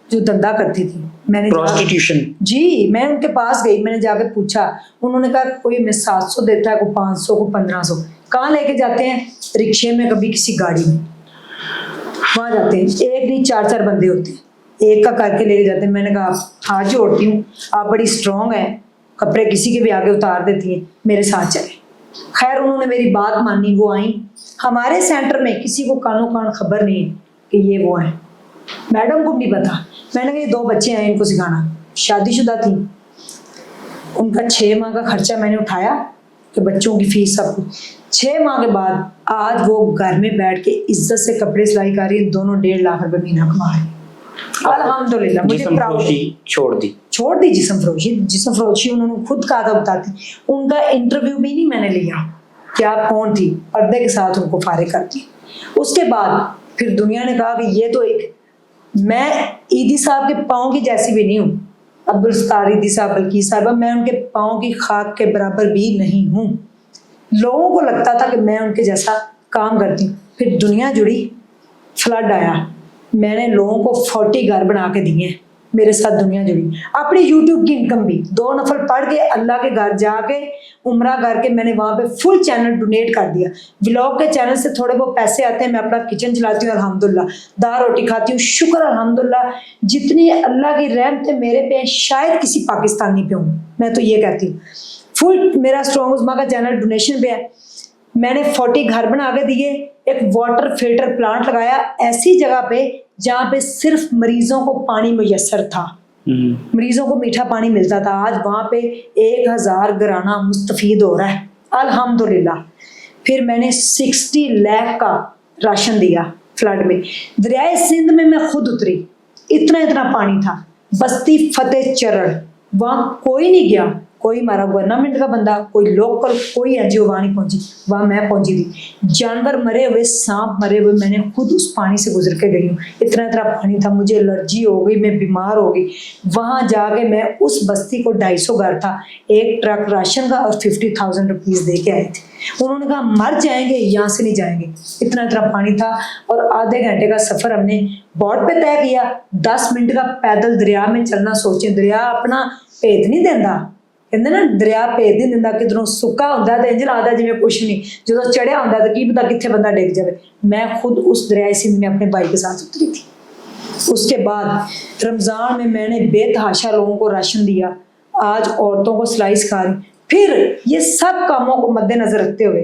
जो धंधा करती थी, मैंने प्रोस्टिट्यूशन। जी, मैं उनके पास गई, मैंने जाके पूछा, उन्होंने कहा कोई में 700 देता है, कोई 500, कोई 1500। कहाँ लेके जाते हैं? रिक्शे में, कभी किसी गाड़ी में, वहां जाते हैं। एक नहीं 4-4 बंदे होते हैं, एक का करके लेके जाते हैं। मैंने कहा हाथ जोड़ती हूँ, आप बड़ी स्ट्रांग हैं, कपड़े किसी के भी आगे उतार देती हैं, मेरे साथ चले। खैर उन्होंने मेरी बात मानी, वो आई। हमारे सेंटर में किसी को कानो कान खबर नहीं है कि ये वो है, मैडम को भी पता। मैंने कहा ये 2 बच्चे हैं, इनको सिखाना। शादीशुदा थी, उनका 6 माह का खर्चा मैंने उठाया कि बच्चों की फीस सब कुछ। 6 माह के बाद आज वो घर में बैठ के इज्जत से कपड़े सिलाई कर रही है, दोनों 1.5 लाख रुपए महीना कमा रही है। अल्हम्दुलिल्लाह, मुझे प्राउड। छोड़ दी जिस्म फरोशी उन्होंने खुद कहा था, बताती। उनका इंटरव्यू भी नहीं मैंने लिया कि आप कौन थी, पर्दे के साथ उनको फारिग कर दी। उसके बाद फिर दुनिया ने कहा कि ये तो एक, मैं ईदी साहब के पाँव की जैसी भी नहीं हूँ, अब्दुल सत्तार ईदी साहब, बल्कि साहब, मैं उनके पाँव की खाक के बराबर भी नहीं हूँ। लोगों को लगता था कि मैं उनके जैसा काम करती हूँ। फिर दुनिया जुड़ी, फ्लड आया, मैंने लोगों को 40 घर बना के दिए, मेरे साथ दुनिया जुड़ी। अपनी यूट्यूब की इनकम भी 2 नफल पढ़ के, अल्लाह के घर जाके उम्रा करके, मैंने वहाँ पे फुल चैनल डोनेट कर दिया। व्लॉग के चैनल से थोड़े बहुत पैसे आते हैं, मैं अपना किचन चलाती हूँ, अल्हम्दुलिल्लाह, दाल रोटी खाती हूँ, शुक्र अल्हम्दुलिल्लाह। जितनी अल्लाह की रहमतें मेरे पे हैं, शायद किसी पाकिस्तानी पे हूँ, मैं तो ये कहती हूँ। फुल मेरा स्ट्रॉन्ग उस्मा का चैनल डोनेशन पे है। मैंने 40 घर बना के दिए, एक वाटर फिल्टर प्लांट लगाया ऐसी जगह पे जहाँ पे सिर्फ मरीजों को पानी मुयस्सर था, मरीजों को मीठा पानी मिलता था। आज वहाँ पे 1000 घराना मुस्तफीद हो रहा है, अल्हम्दुलिल्लाह। फिर मैंने 60 लाख का राशन दिया फ्लड में। दरियाए सिंध में मैं खुद उतरी, इतना पानी था। बस्ती फतेह चरण, वहाँ कोई नहीं गया, कोई हमारा गवर्नमेंट का बंदा, कोई लोकल, कोई एनजीओ वहाँ नहीं पहुंची, वहाँ मैं पहुंची थी। जानवर मरे हुए, सांप मरे हुए, मैंने खुद उस पानी से गुजर के गई हूँ। इतना पानी था, मुझे एलर्जी हो गई, मैं बीमार हो गई। वहाँ जाके मैं उस बस्ती को 250 घर था, 1 ट्रक राशन का और 50,000 रुपीज़ दे के आए थे। उन्होंने कहा मर जाएंगे, यहाँ से नहीं जाएंगे, इतना पानी था। और आधे घंटे का सफ़र हमने बोट पे तय किया, 10 मिनट का पैदल दरिया में चलना। सोचे दरिया अपना भेद नहीं देता, कहते ना दरिया भेद नहीं दिंदा, किधरों सुक्का होंदा ते इंज लगदा जिवें कुछ नहीं, जो चढ़िया होंदा तो की पता कित्थे बंदा डिग जाए। मैं खुद उस दरियाए सिंध में अपने भाई के साथ उतरी थी। उसके बाद रमज़ान में मैंने बेतहाशा लोगों को राशन दिया, आज औरतों को सिलाई सिखा रही। फिर ये सब कामों को मद्देनजर रखते हुए,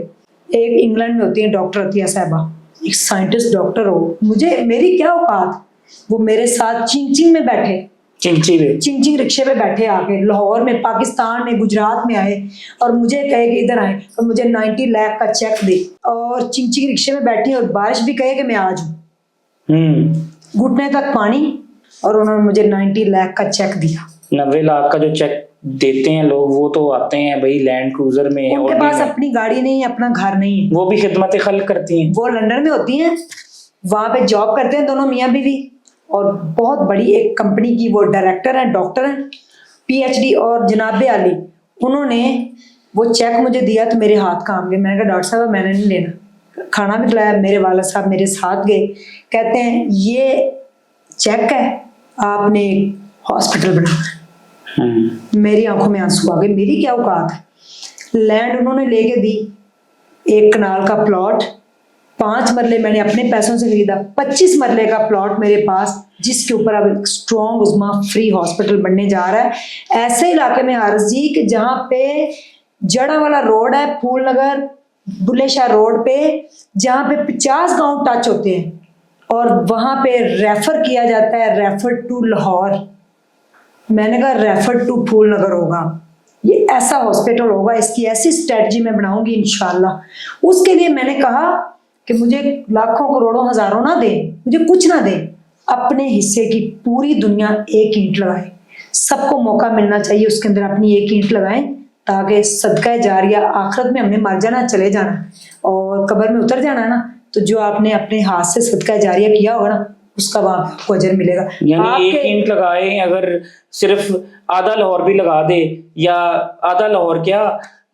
एक इंग्लैंड में होती है डॉक्टर अतिया साहिबा, एक साइंटिस्ट डॉक्टर हो, मुझे मेरी क्या औकात, वो मेरे साथ चिंग में बैठे, चिंग रिक्शे पे बैठे आके लाहौर में, पाकिस्तान में, गुजरात में आए और मुझे कहे कि इधर आए और मुझे 90 लाख का चेक दे। और चिंग रिक्शे में बैठी और बारिश भी कहे कि मैं आ जाऊं, घुटने तक पानी, और उन्होंने मुझे 90 लाख का चेक दिया। 90 लाख का जो चेक देते हैं लोग, वो तो आते हैं भाई लैंड क्रूजर में, उनके पास अपनी गाड़ी नहीं है, अपना घर नहीं है, वो भी खिदमत खल्क करती हैं। वो लंदन में होती हैं, वहां पे जॉब करते हैं दोनों मियाँ बीवी, और बहुत बड़ी एक कंपनी की वो डायरेक्टर हैं, डॉक्टर हैं, PhD। और जनाब आली, उन्होंने वो चेक मुझे दिया तो मेरे हाथ काम गए। मैंने कहा डॉक्टर साहब मैंने नहीं लेना, खाना भी खिलाया। मेरे वाला साहब मेरे साथ गए, कहते हैं ये चेक है, आपने हॉस्पिटल बनाना। मेरी आंखों में आंसू आ गए, मेरी क्या औकात है। लैंड उन्होंने लेके दी, 1 कनाल का प्लॉट, 5 मरले मैंने अपने पैसों से खरीदा, 25 मरले का प्लॉट मेरे पास, जिसके ऊपर अब स्ट्रॉन्ग उस्मा फ्री हॉस्पिटल बनने जा रहा है। ऐसे इलाके में हारिस जी कि जहाँ पे जड़ा वाला रोड है, फूल नगर बुल्ले शाह रोड पे, जहाँ पे 50 गांव टच होते हैं, और वहाँ पे रेफर किया जाता है, रेफर टू लाहौर। मैंने कहा रेफर टू फूल नगर होगा, ये ऐसा हॉस्पिटल होगा, इसकी ऐसी स्ट्रेटजी मैं बनाऊंगी इंशाल्लाह। उसके लिए मैंने कहा कि मुझे लाखों करोड़ों हजारों ना दे, मुझे कुछ ना दे, अपने हिस्से की पूरी दुनिया 1 ईंट लगाए। सबको मौका मिलना चाहिए, उसके अंदर अपनी 1 ईंट लगाएं, ताकि सदका जारिया, आखिरत में हमने मर जाना, चले जाना और कब्र में उतर जाना है ना, तो जो आपने अपने हाथ से सदका जारिया किया होगा ना, उसका वहां आपको अजर मिलेगा। यानी 1 ईंट लगाए, अगर सिर्फ आधा लाहौर भी लगा दे, या आधा लाहौर क्या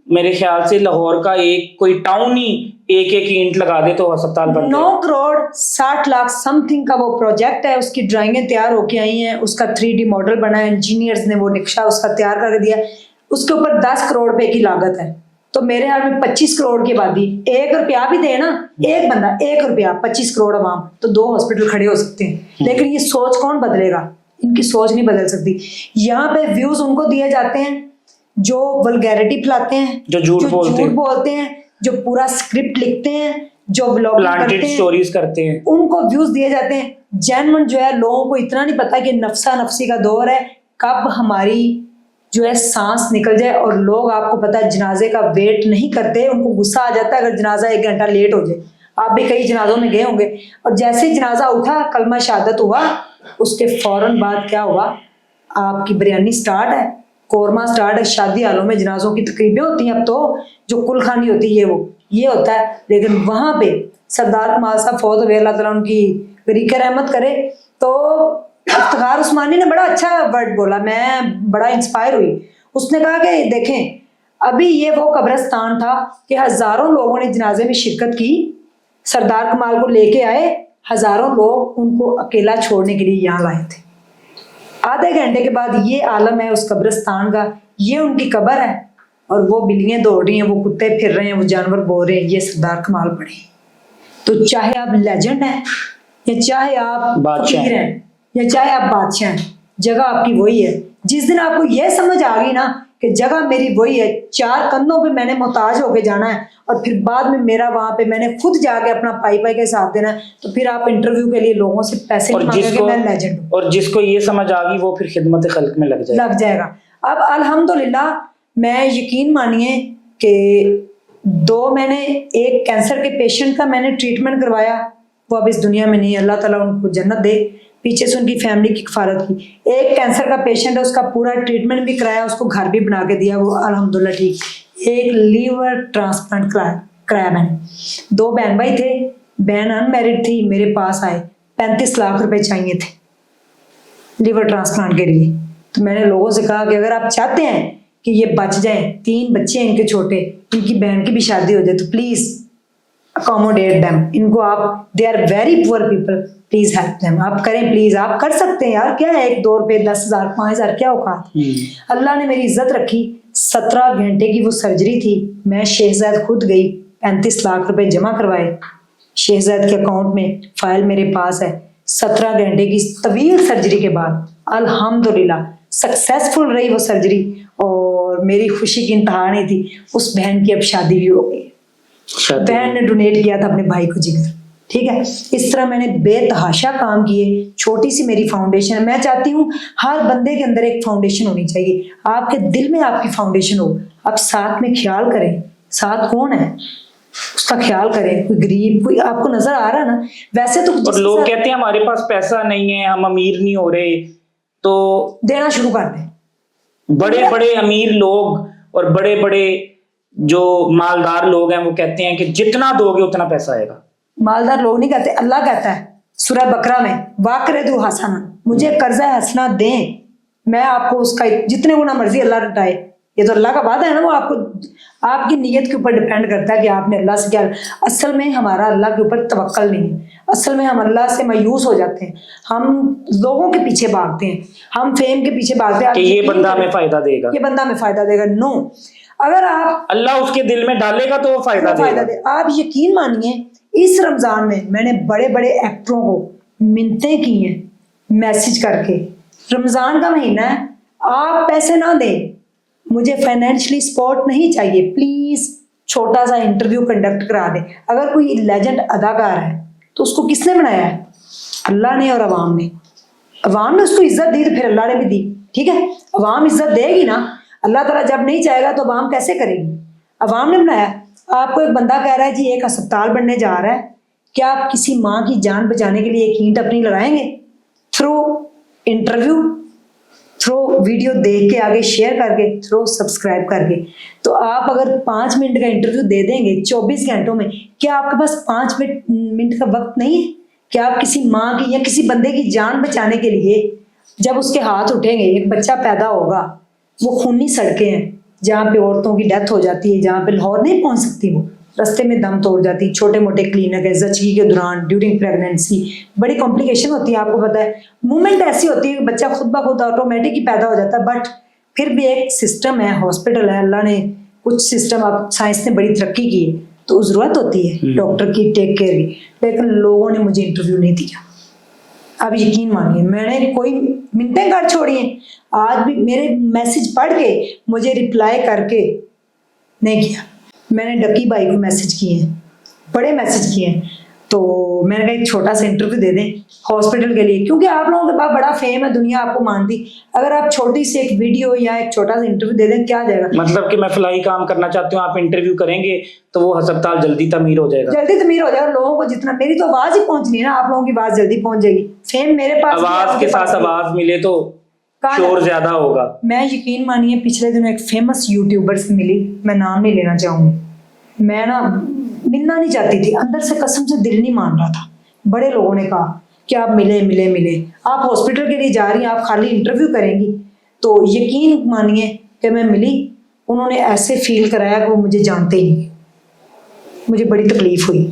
मेरे ख्याल से लाहौर का एक कोई टाउन ही एक एक ईंट लगा दे तो अस्पताल बन 9 करोड़ 60 लाख समथिंग का वो प्रोजेक्ट है। उसकी ड्राइंगें तैयार होके आई हैं, उसका 3D मॉडल बना है, इंजीनियर्स ने वो नक्शा उसका तैयार कर दिया। उसके ऊपर 10 करोड़ रुपए की लागत है। तो मेरे ख्याल में 25 करोड़ की आबादी 1 रुपया भी दे ना, एक बंदा 1 रुपया, 25 करोड़ अवाम, तो 2 हॉस्पिटल खड़े हो सकते हैं। लेकिन ये सोच कौन बदलेगा? इनकी सोच नहीं बदल सकती। यहाँ पे व्यूज उनको दिए जाते हैं जो वल्गैरिटी फैलाते हैं, जो झूठ बोलते हैं, जो पूरा स्क्रिप्ट लिखते हैं, जो ब्लॉग करते हैं, स्टोरीज करते हैं, उनको व्यूज दिए जाते हैं। जेन्युइन जो है, लोगों को इतना नहीं पता कि नफ्सा नफ्सी का दौर है, कब हमारी जो है सांस निकल जाए। और लोग, आपको पता है, जनाजे का वेट नहीं करते, उनको गुस्सा आ जाता है अगर जनाजा 1 घंटा लेट हो जाए। आप भी कई जनाजों में गए होंगे, और जैसे ही जनाजा उठा, कलमा शहादत हुआ, उसके फौरन बाद क्या हुआ? आपकी बिरयानी स्टार्ट है, कोरमा स्टार्ट है। शादी हालों में जनाजों की तकरीबें होती हैं अब तो, जो कुलखानी होती है वो ये होता है। लेकिन वहां पे सरदार कमाल साहब फौत हुए, अल्लाह ताला उनकी गरीक रहमत करे। तो इफ्तिखार उस्मानी ने बड़ा अच्छा वर्ड बोला, मैं बड़ा इंस्पायर हुई। उसने कहा कि देखें, अभी ये वो कब्रिस्तान था कि हजारों लोगों ने जनाजे में शिरकत की, सरदार कमाल को लेके आए, हजारों लोग उनको अकेला छोड़ने के लिए यहाँ लाए थे। आधे घंटे के बाद ये आलम है उस कब्रिस्तान का, ये उनकी कब्र है, और वो बिल्लियां दौड़ रही हैं, वो कुत्ते फिर रहे हैं, वो जानवर बोल रहे हैं, ये सरदार कमाल पड़े। तो चाहे आप लेजेंड हैं, या चाहे आप फकीर हैं, या चाहे आप बादशाह हैं, जगह आपकी वही है। जिस दिन आपको यह समझ आ गई ना कि जगह मेरी वही है, 4 कंधों पे मैंने मोहताज होके जाना है, और फिर बाद में मेरा वहां पे मैंने खुद जाके अपना पाई का हिसाब देना है, तो फिर आप इंटरव्यू के लिए लोगों से पैसे नहीं मांगेंगे, मैं लेजेंड हूं। और जिसको ये समझ आ गई वो फिर खिदमत खल्क में लग जाएगा। अब अल्हम्दुलिल्लाह, मैं यकीन मानिए कि 2 महीने एक कैंसर के पेशेंट का मैंने ट्रीटमेंट करवाया, वो अब इस दुनिया में नहीं, अल्लाह ताला उनको जन्नत दे, पीछे से उनकी फैमिली की कफारत की। एक कैंसर का पेशेंट है, उसका पूरा ट्रीटमेंट भी कराया, उसको घर भी बना के दिया, वो अल्हम्दुलिल्लाह ठीक। एक लीवर ट्रांसप्लांट कराया मैंने। 2 बहन भाई थे, बहन अनमैरिड थी, मेरे पास आए, 35 लाख रुपए चाहिए थे लीवर ट्रांसप्लांट के लिए। तो मैंने लोगों से कहा कि अगर आप चाहते हैं कि ये बच जाए, 3 बच्चे इनके छोटे, इनकी बहन की भी शादी हो जाए, तो प्लीज अकोमोडेट देम, इनको आप, they are very poor people, please help them, आप करें प्लीज, आप कर सकते हैं यार, क्या है 1-2 रुपए, 10,000 5,000 क्या औकात। अल्लाह ने मेरी इज्जत रखी। 17 घंटे की वो सर्जरी थी, मैं शेखजाद खुद गई, 35 लाख रुपए जमा करवाए शेखजाद के अकाउंट में, फाइल मेरे पास है। 17 घंटे की तवील सर्जरी के बाद अल्हम्दुलिल्लाह सक्सेसफुल रही वो सर्जरी, और मेरी खुशी की इंतहा नहीं थी। उस बहन की अब शादी भी हो गई, बहन ने डोनेट किया था अपने भाई को जिगर, ठीक है। इस तरह मैंने बेतहाशा काम किए। छोटी सी मेरी फाउंडेशन, मैं चाहती हूँ हर बंदे के अंदर एक फाउंडेशन होनी चाहिए, आपके दिल में आपकी फाउंडेशन हो, आप साथ में ख्याल करें। साथ कौन है उसका ख्याल करें, कोई गरीब, कोई आपको नजर आ रहा है ना। वैसे तो और लोग कहते हैं हमारे पास पैसा नहीं है, हम अमीर नहीं हो रहे, तो देना शुरू कर दें। बड़े बड़े अमीर लोग और बड़े बड़े जो मालदार लोग हैं वो कहते हैं कि जितना दोगे उतना पैसा आएगा। मालदार लोग नहीं कहते, अल्लाह कहता है सूरह बकरा में, वाकरदु हसना, मुझे कर्जा हसना दें, मैं आपको उसका जितने गुना मर्जी अल्लाह लुटाए। ये तो अल्लाह का वादा है ना, वो आपको, आपकी नीयत के ऊपर डिपेंड करता है कि आपने अल्लाह से क्या। असल में हमारा अल्लाह के ऊपर तवक्कल नहीं है, असल में हम अल्लाह से मायूस हो जाते हैं, हम लोगों के पीछे भागते हैं, हम फेम के पीछे भागते हैं कि ये बंदा हमें फायदा देगा, ये बंदा हमें फायदा देगा। नो, अगर आप अल्लाह उसके दिल में डालेगा तो वो फायदा दे। आप यकीन मानिए, इस रमजान में मैंने बड़े बड़े एक्टरों को मिन्नतें की हैं मैसेज करके, रमजान का महीना है, आप पैसे ना दें, मुझे फाइनेंशियली सपोर्ट नहीं चाहिए, प्लीज छोटा सा इंटरव्यू कंडक्ट करा दें। अगर कोई लेजेंड अदाकार है तो उसको किसने बनाया है? अल्लाह ने और अवाम ने। अवाम ने उसको इज्जत दी तो फिर अल्लाह ने भी दी, ठीक है। अवाम इज्जत देगी ना, अल्लाह ताला जब नहीं चाहेगा तो अवाम कैसे करेगी? अवाम ने बनाया। आपको एक बंदा कह रहा है जी एक अस्पताल बनने जा रहा है, क्या आप किसी माँ की जान बचाने के लिए एक ईंट अपनी लगाएंगे? थ्रू इंटरव्यू, थ्रू वीडियो देख के आगे शेयर करके, थ्रू सब्सक्राइब करके। तो आप अगर 5 मिनट का इंटरव्यू दे देंगे 24 घंटों में, क्या आपके पास 5 मिनट का वक्त नहीं है? क्या आप किसी माँ की या किसी बंदे की जान बचाने के लिए, जब उसके हाथ उठेंगे, एक बच्चा पैदा होगा, वो खूनी सड़कें हैं, जहाँ पे औरतों की डेथ हो जाती है, जहाँ पे लाहौर नहीं पहुँच सकती, वो रास्ते में दम तोड़ जाती, छोटे मोटे क्लिनिक है, जचगी के दौरान ड्यूरिंग प्रेगनेंसी बड़ी कॉम्प्लिकेशन होती है। आपको पता है मूवमेंट ऐसी होती है कि बच्चा खुद ब खुद ऑटोमेटिक ही पैदा हो जाता है, बट फिर भी एक सिस्टम है, हॉस्पिटल है, अल्लाह ने कुछ सिस्टम, अब साइंस ने बड़ी तरक्की की है, तो जरूरत होती है डॉक्टर की टेक केयर की, लेकिन लोगों ने मुझे इंटरव्यू नहीं दिया। अब यकीन मानिए मैंने कोई मिनटें कर छोड़ी हैं, आज भी मेरे मैसेज पढ़ के मुझे रिप्लाई करके नहीं किया। मैंने डकी भाई को मैसेज किए हैं, बड़े मैसेज किए हैं, तो मैंने कहा एक छोटा सा इंटरव्यू दे दें हॉस्पिटल के लिए, क्योंकि आप लोगों के पास बड़ा फेम है, दुनिया आपको मानती, अगर आप छोटी सी एक वीडियो या एक छोटा सा इंटरव्यू दे दें क्या आ जाएगा। मतलब कि मैं फलाही काम करना चाहती हूँ, आप इंटरव्यू करेंगे तो वो अस्पताल जल्दी तमीर हो जाएगा। जल्दी तमीर हो जाएगा, लोगों को जितना, मेरी तो आवाज ही पहुंचनी है ना, आप लोगों की आवाज जल्दी पहुंच जाएगी, फेम मेरे पास भी है, आवाज आपके के पास साथ भी। आवाज मिले तो कहाँ शोर है? ज्यादा होगा। मैं यकीन मानिए पिछले दिनों एक फेमस यूट्यूबर से मिली, मैं नाम नहीं लेना चाहूंगी, मैं ना मिलना नहीं चाहती थी, अंदर से कसम से दिल नहीं मान रहा था। बड़े लोगों ने कहा कि आप मिले मिले मिले, आप हॉस्पिटल के लिए जा रही हैं, आप खाली इंटरव्यू करेंगी, तो यकीन मानिए कि मैं मिली, उन्होंने ऐसे फील कराया कि वो मुझे जानते ही नहीं। मुझे बड़ी तकलीफ हुई,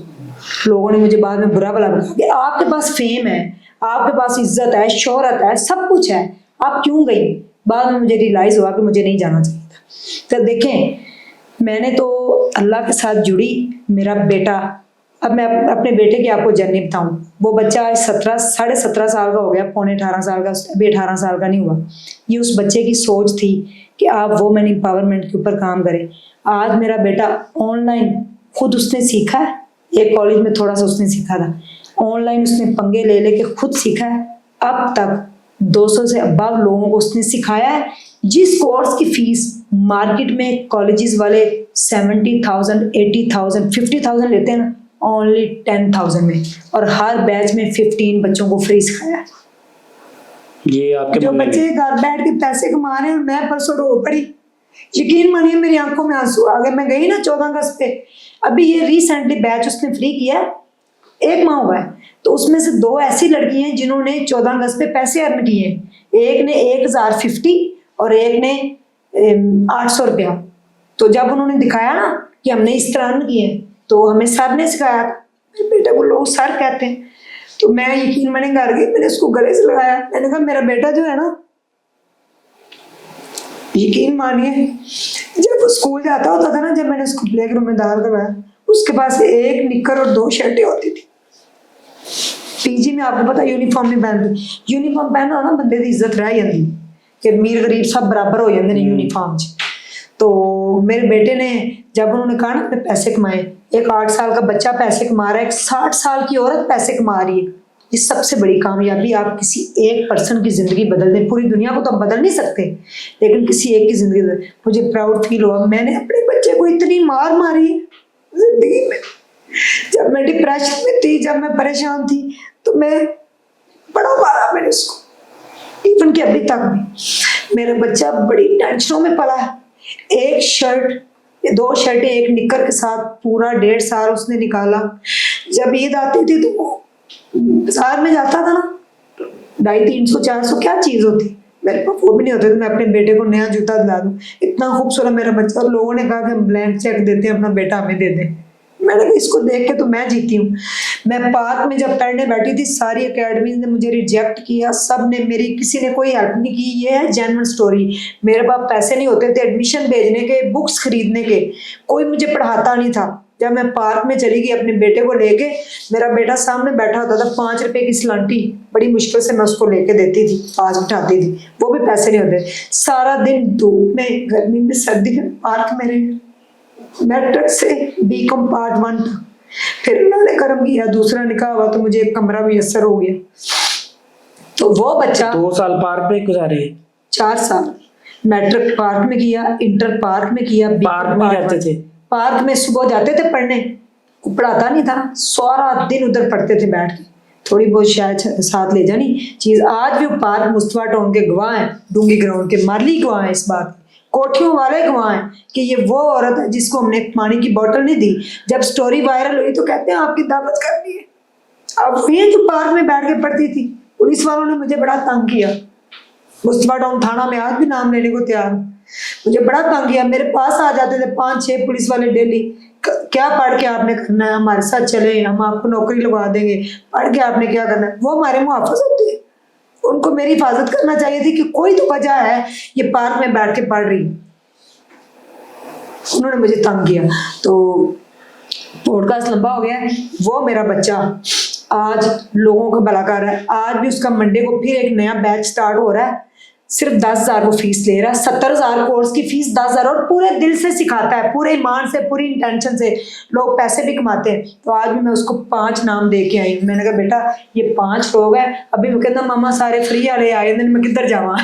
लोगों ने मुझे बाद में बुरा भला कहा कि आपके पास फेम है, आपके पास इज्जत है, शोहरत है, सब कुछ है, आप क्यों गई। बाद में मुझे रियलाइज हुआ कि मुझे नहीं जाना चाहिए था। तो देखें मैंने तो अल्लाह के साथ जुड़ी, मेरा बेटा, अब मैं अपने बेटे की आपको जर्नी बताऊं, वो बच्चा आज 17.5 साल का हो गया, पौने 18 साल का, अभी 18 साल का नहीं हुआ। ये उस बच्चे की सोच थी कि आप वुमेन एम्पावरमेंट के ऊपर काम करें। आज मेरा बेटा ऑनलाइन खुद उसने सीखा है, एक कॉलेज में थोड़ा सा उसने सीखा था, ऑनलाइन उसने पंगे ले लेके खुद सीखा है, अब तक 200 से अबव लोगों को उसने सिखाया है। जिस कोर्स की फीस मार्केट में कॉलेजेस वाले 70,000, 80,000, 50,000 लेते हैं ना, ओनली 10,000 में, और हर बैच में 15 बच्चों को फ्री सिखाया है। ये आपके जो मम्मी बच्चे घर बैठ के पैसे कमा रहे हैं, मैं परसों रो पड़ी, यकीन मानिए मेरी आंखों में आंसू आ गए। मैं गई ना 14 अगस्त पे, अभी ये रिसेंटली बैच उसने फ्री किया है, 1 माह हुआ है, तो उसमें से 2 ऐसी लड़की हैं जिन्होंने 14 अगस्त पे पैसे अर्न किए हैं। एक ने 1050 और एक ने 800 रुपया। तो जब उन्होंने दिखाया ना कि हमने इस तरह अर्न किए हैं, तो हमें सर ने सिखाया, मेरे बेटे को लोग सर कहते हैं, तो मैं यकीन मैंने घर गई, मैंने उसको गले से लगाया, मैंने कहा मेरा बेटा जो है ना, यकीन मानिए जब वो स्कूल जाता होता था ना, जब मैंने उसको प्ले ग्रुप में दाखिल करवाया, उसके पास 1 निक्कर और 2 शर्टें होती थी। पीजी में आपको पता यूनिफॉर्म नहीं पहनते, यूनिफॉर्म पहनना ना बंदे की इज्जत रह जाती कि अमीर गरीब सब बराबर हो जाते हैं यूनिफॉर्म च। तो मेरे बेटे ने जब उन्होंने कहा ना अपने पैसे कमाए, एक 8 साल का बच्चा पैसे कमा रहा है, एक 60 साल की औरत पैसे कमा रही है, ये सबसे बड़ी कामयाबी। आप किसी एक पर्सन की जिंदगी बदल दें, पूरी दुनिया को तो आप बदल नहीं सकते, लेकिन किसी एक की जिंदगी बदल। मुझे प्राउड फील हुआ, मैंने अपने बच्चे को इतनी मार मारी जिंदगी में। जब मैं डिप्रेशन में थी, जब मैं परेशान थी, तो मैं बड़ा मारा मैंने उसको, इवन कि अभी तक भी मेरा बच्चा बड़ी टेंशनों में पला है। 1 शर्ट, 2 शर्टें, 1 निक्कर के साथ पूरा 1.5 साल उसने निकाला। जब ईद आती थी तो बाजार में जाता था ना, 250, 300, 400 क्या चीज होती, मेरे पास वो भी नहीं होते, तो मैं अपने बेटे को नया जूता दिला दूं, इतना खूबसूरत मेरा बच्चा। और लोगों ने कहा कि हम ब्लैंक चेक देते हैं, अपना बेटा हमें दे दे। मैंने कहा इसको देख के तो मैं जीती हूँ। मैं पार्क में जब पढ़ने बैठी थी, सारी एकेडमी ने मुझे रिजेक्ट किया, सब ने, मेरी किसी ने कोई हेल्प नहीं की। ये है जेन्युइन स्टोरी। मेरे पास पैसे नहीं होते थे एडमिशन भेजने के, बुक्स खरीदने के, कोई मुझे पढ़ाता नहीं था। जब मैं पार्क में चली गई अपने बेटे को लेके, मेरा बेटा सामने बैठा होता था, 5 रुपए की सलांटी बड़ी मुश्किल से मैं उसको लेके देती थी, पास बिठाती थी, वो भी पैसे नहीं होते। सारा दिन धूप में, गर्मी में, सर्दी में पार्क में रही। मैट्रिक से बीकॉम पार्ट 1 था, फिर उन्होंने कर्म किया, दूसरा निकाह हुआ तो मुझे एक कमरा भी असर हो गया। तो वो बच्चा 2 साल पार्क में गुजारे, 4 साल मैट्रिक पार्क में किया, इंटर पार्क में किया, पार्क में रहते थे। पार्क में सुबह जाते थे पढ़ने, पढ़ाता नहीं था, सारा दिन उधर पढ़ते थे बैठ के, थोड़ी बहुत शायद साथ ले जानी चीज। आज भी वो पार्क मुस्तफा टाउन के गवाह हैं, डूंगी ग्राउंड के माली गवाह हैं इस बात, कोठियों वाले गवाह हैं कि ये वो औरत है जिसको हमने पानी की बोतल नहीं दी। जब स्टोरी वायरल हुई तो कहते हैं आपकी दावत करनी है। अब ये जो पार्क में बैठ के पढ़ती थी, पुलिस वालों ने मुझे बड़ा तंग किया। मुस्तफा टाउन थाना में आज भी नाम लेने को तैयार हूँ। मुझे बड़ा तंग किया। मेरे पास आ जाते थे 5-6 पुलिस वाले डेली, क्या पढ़ के आपने करना है, हमारे साथ चले, हम आपको नौकरी लगवा देंगे, पढ़ के आपने क्या करना है। वो हमारे मुहाफिज होते हैं, उनको मेरी हिफाजत करना चाहिए थी कि कोई तो वजह है ये पार्क में बैठ के पढ़ रही। उन्होंने मुझे तंग किया। तो पॉडकास्ट लंबा हो गया है। वो मेरा बच्चा आज लोगों का भला कर रहा है। आज भी उसका मंडे को फिर एक नया बैच स्टार्ट हो रहा है। सिर्फ 10,000 वो फीस ले रहा है, 70,000 कोर्स की फीस, 10,000, और पूरे दिल से सिखाता है, पूरे ईमान से, पूरी इंटेंशन से। लोग पैसे भी कमाते हैं। तो आज भी मैं उसको 5 नाम दे के आई। मैंने कहा बेटा ये 5 लोग हैं। अभी वो कहता मामा सारे फ्री वाले आए, मैं किधर जावा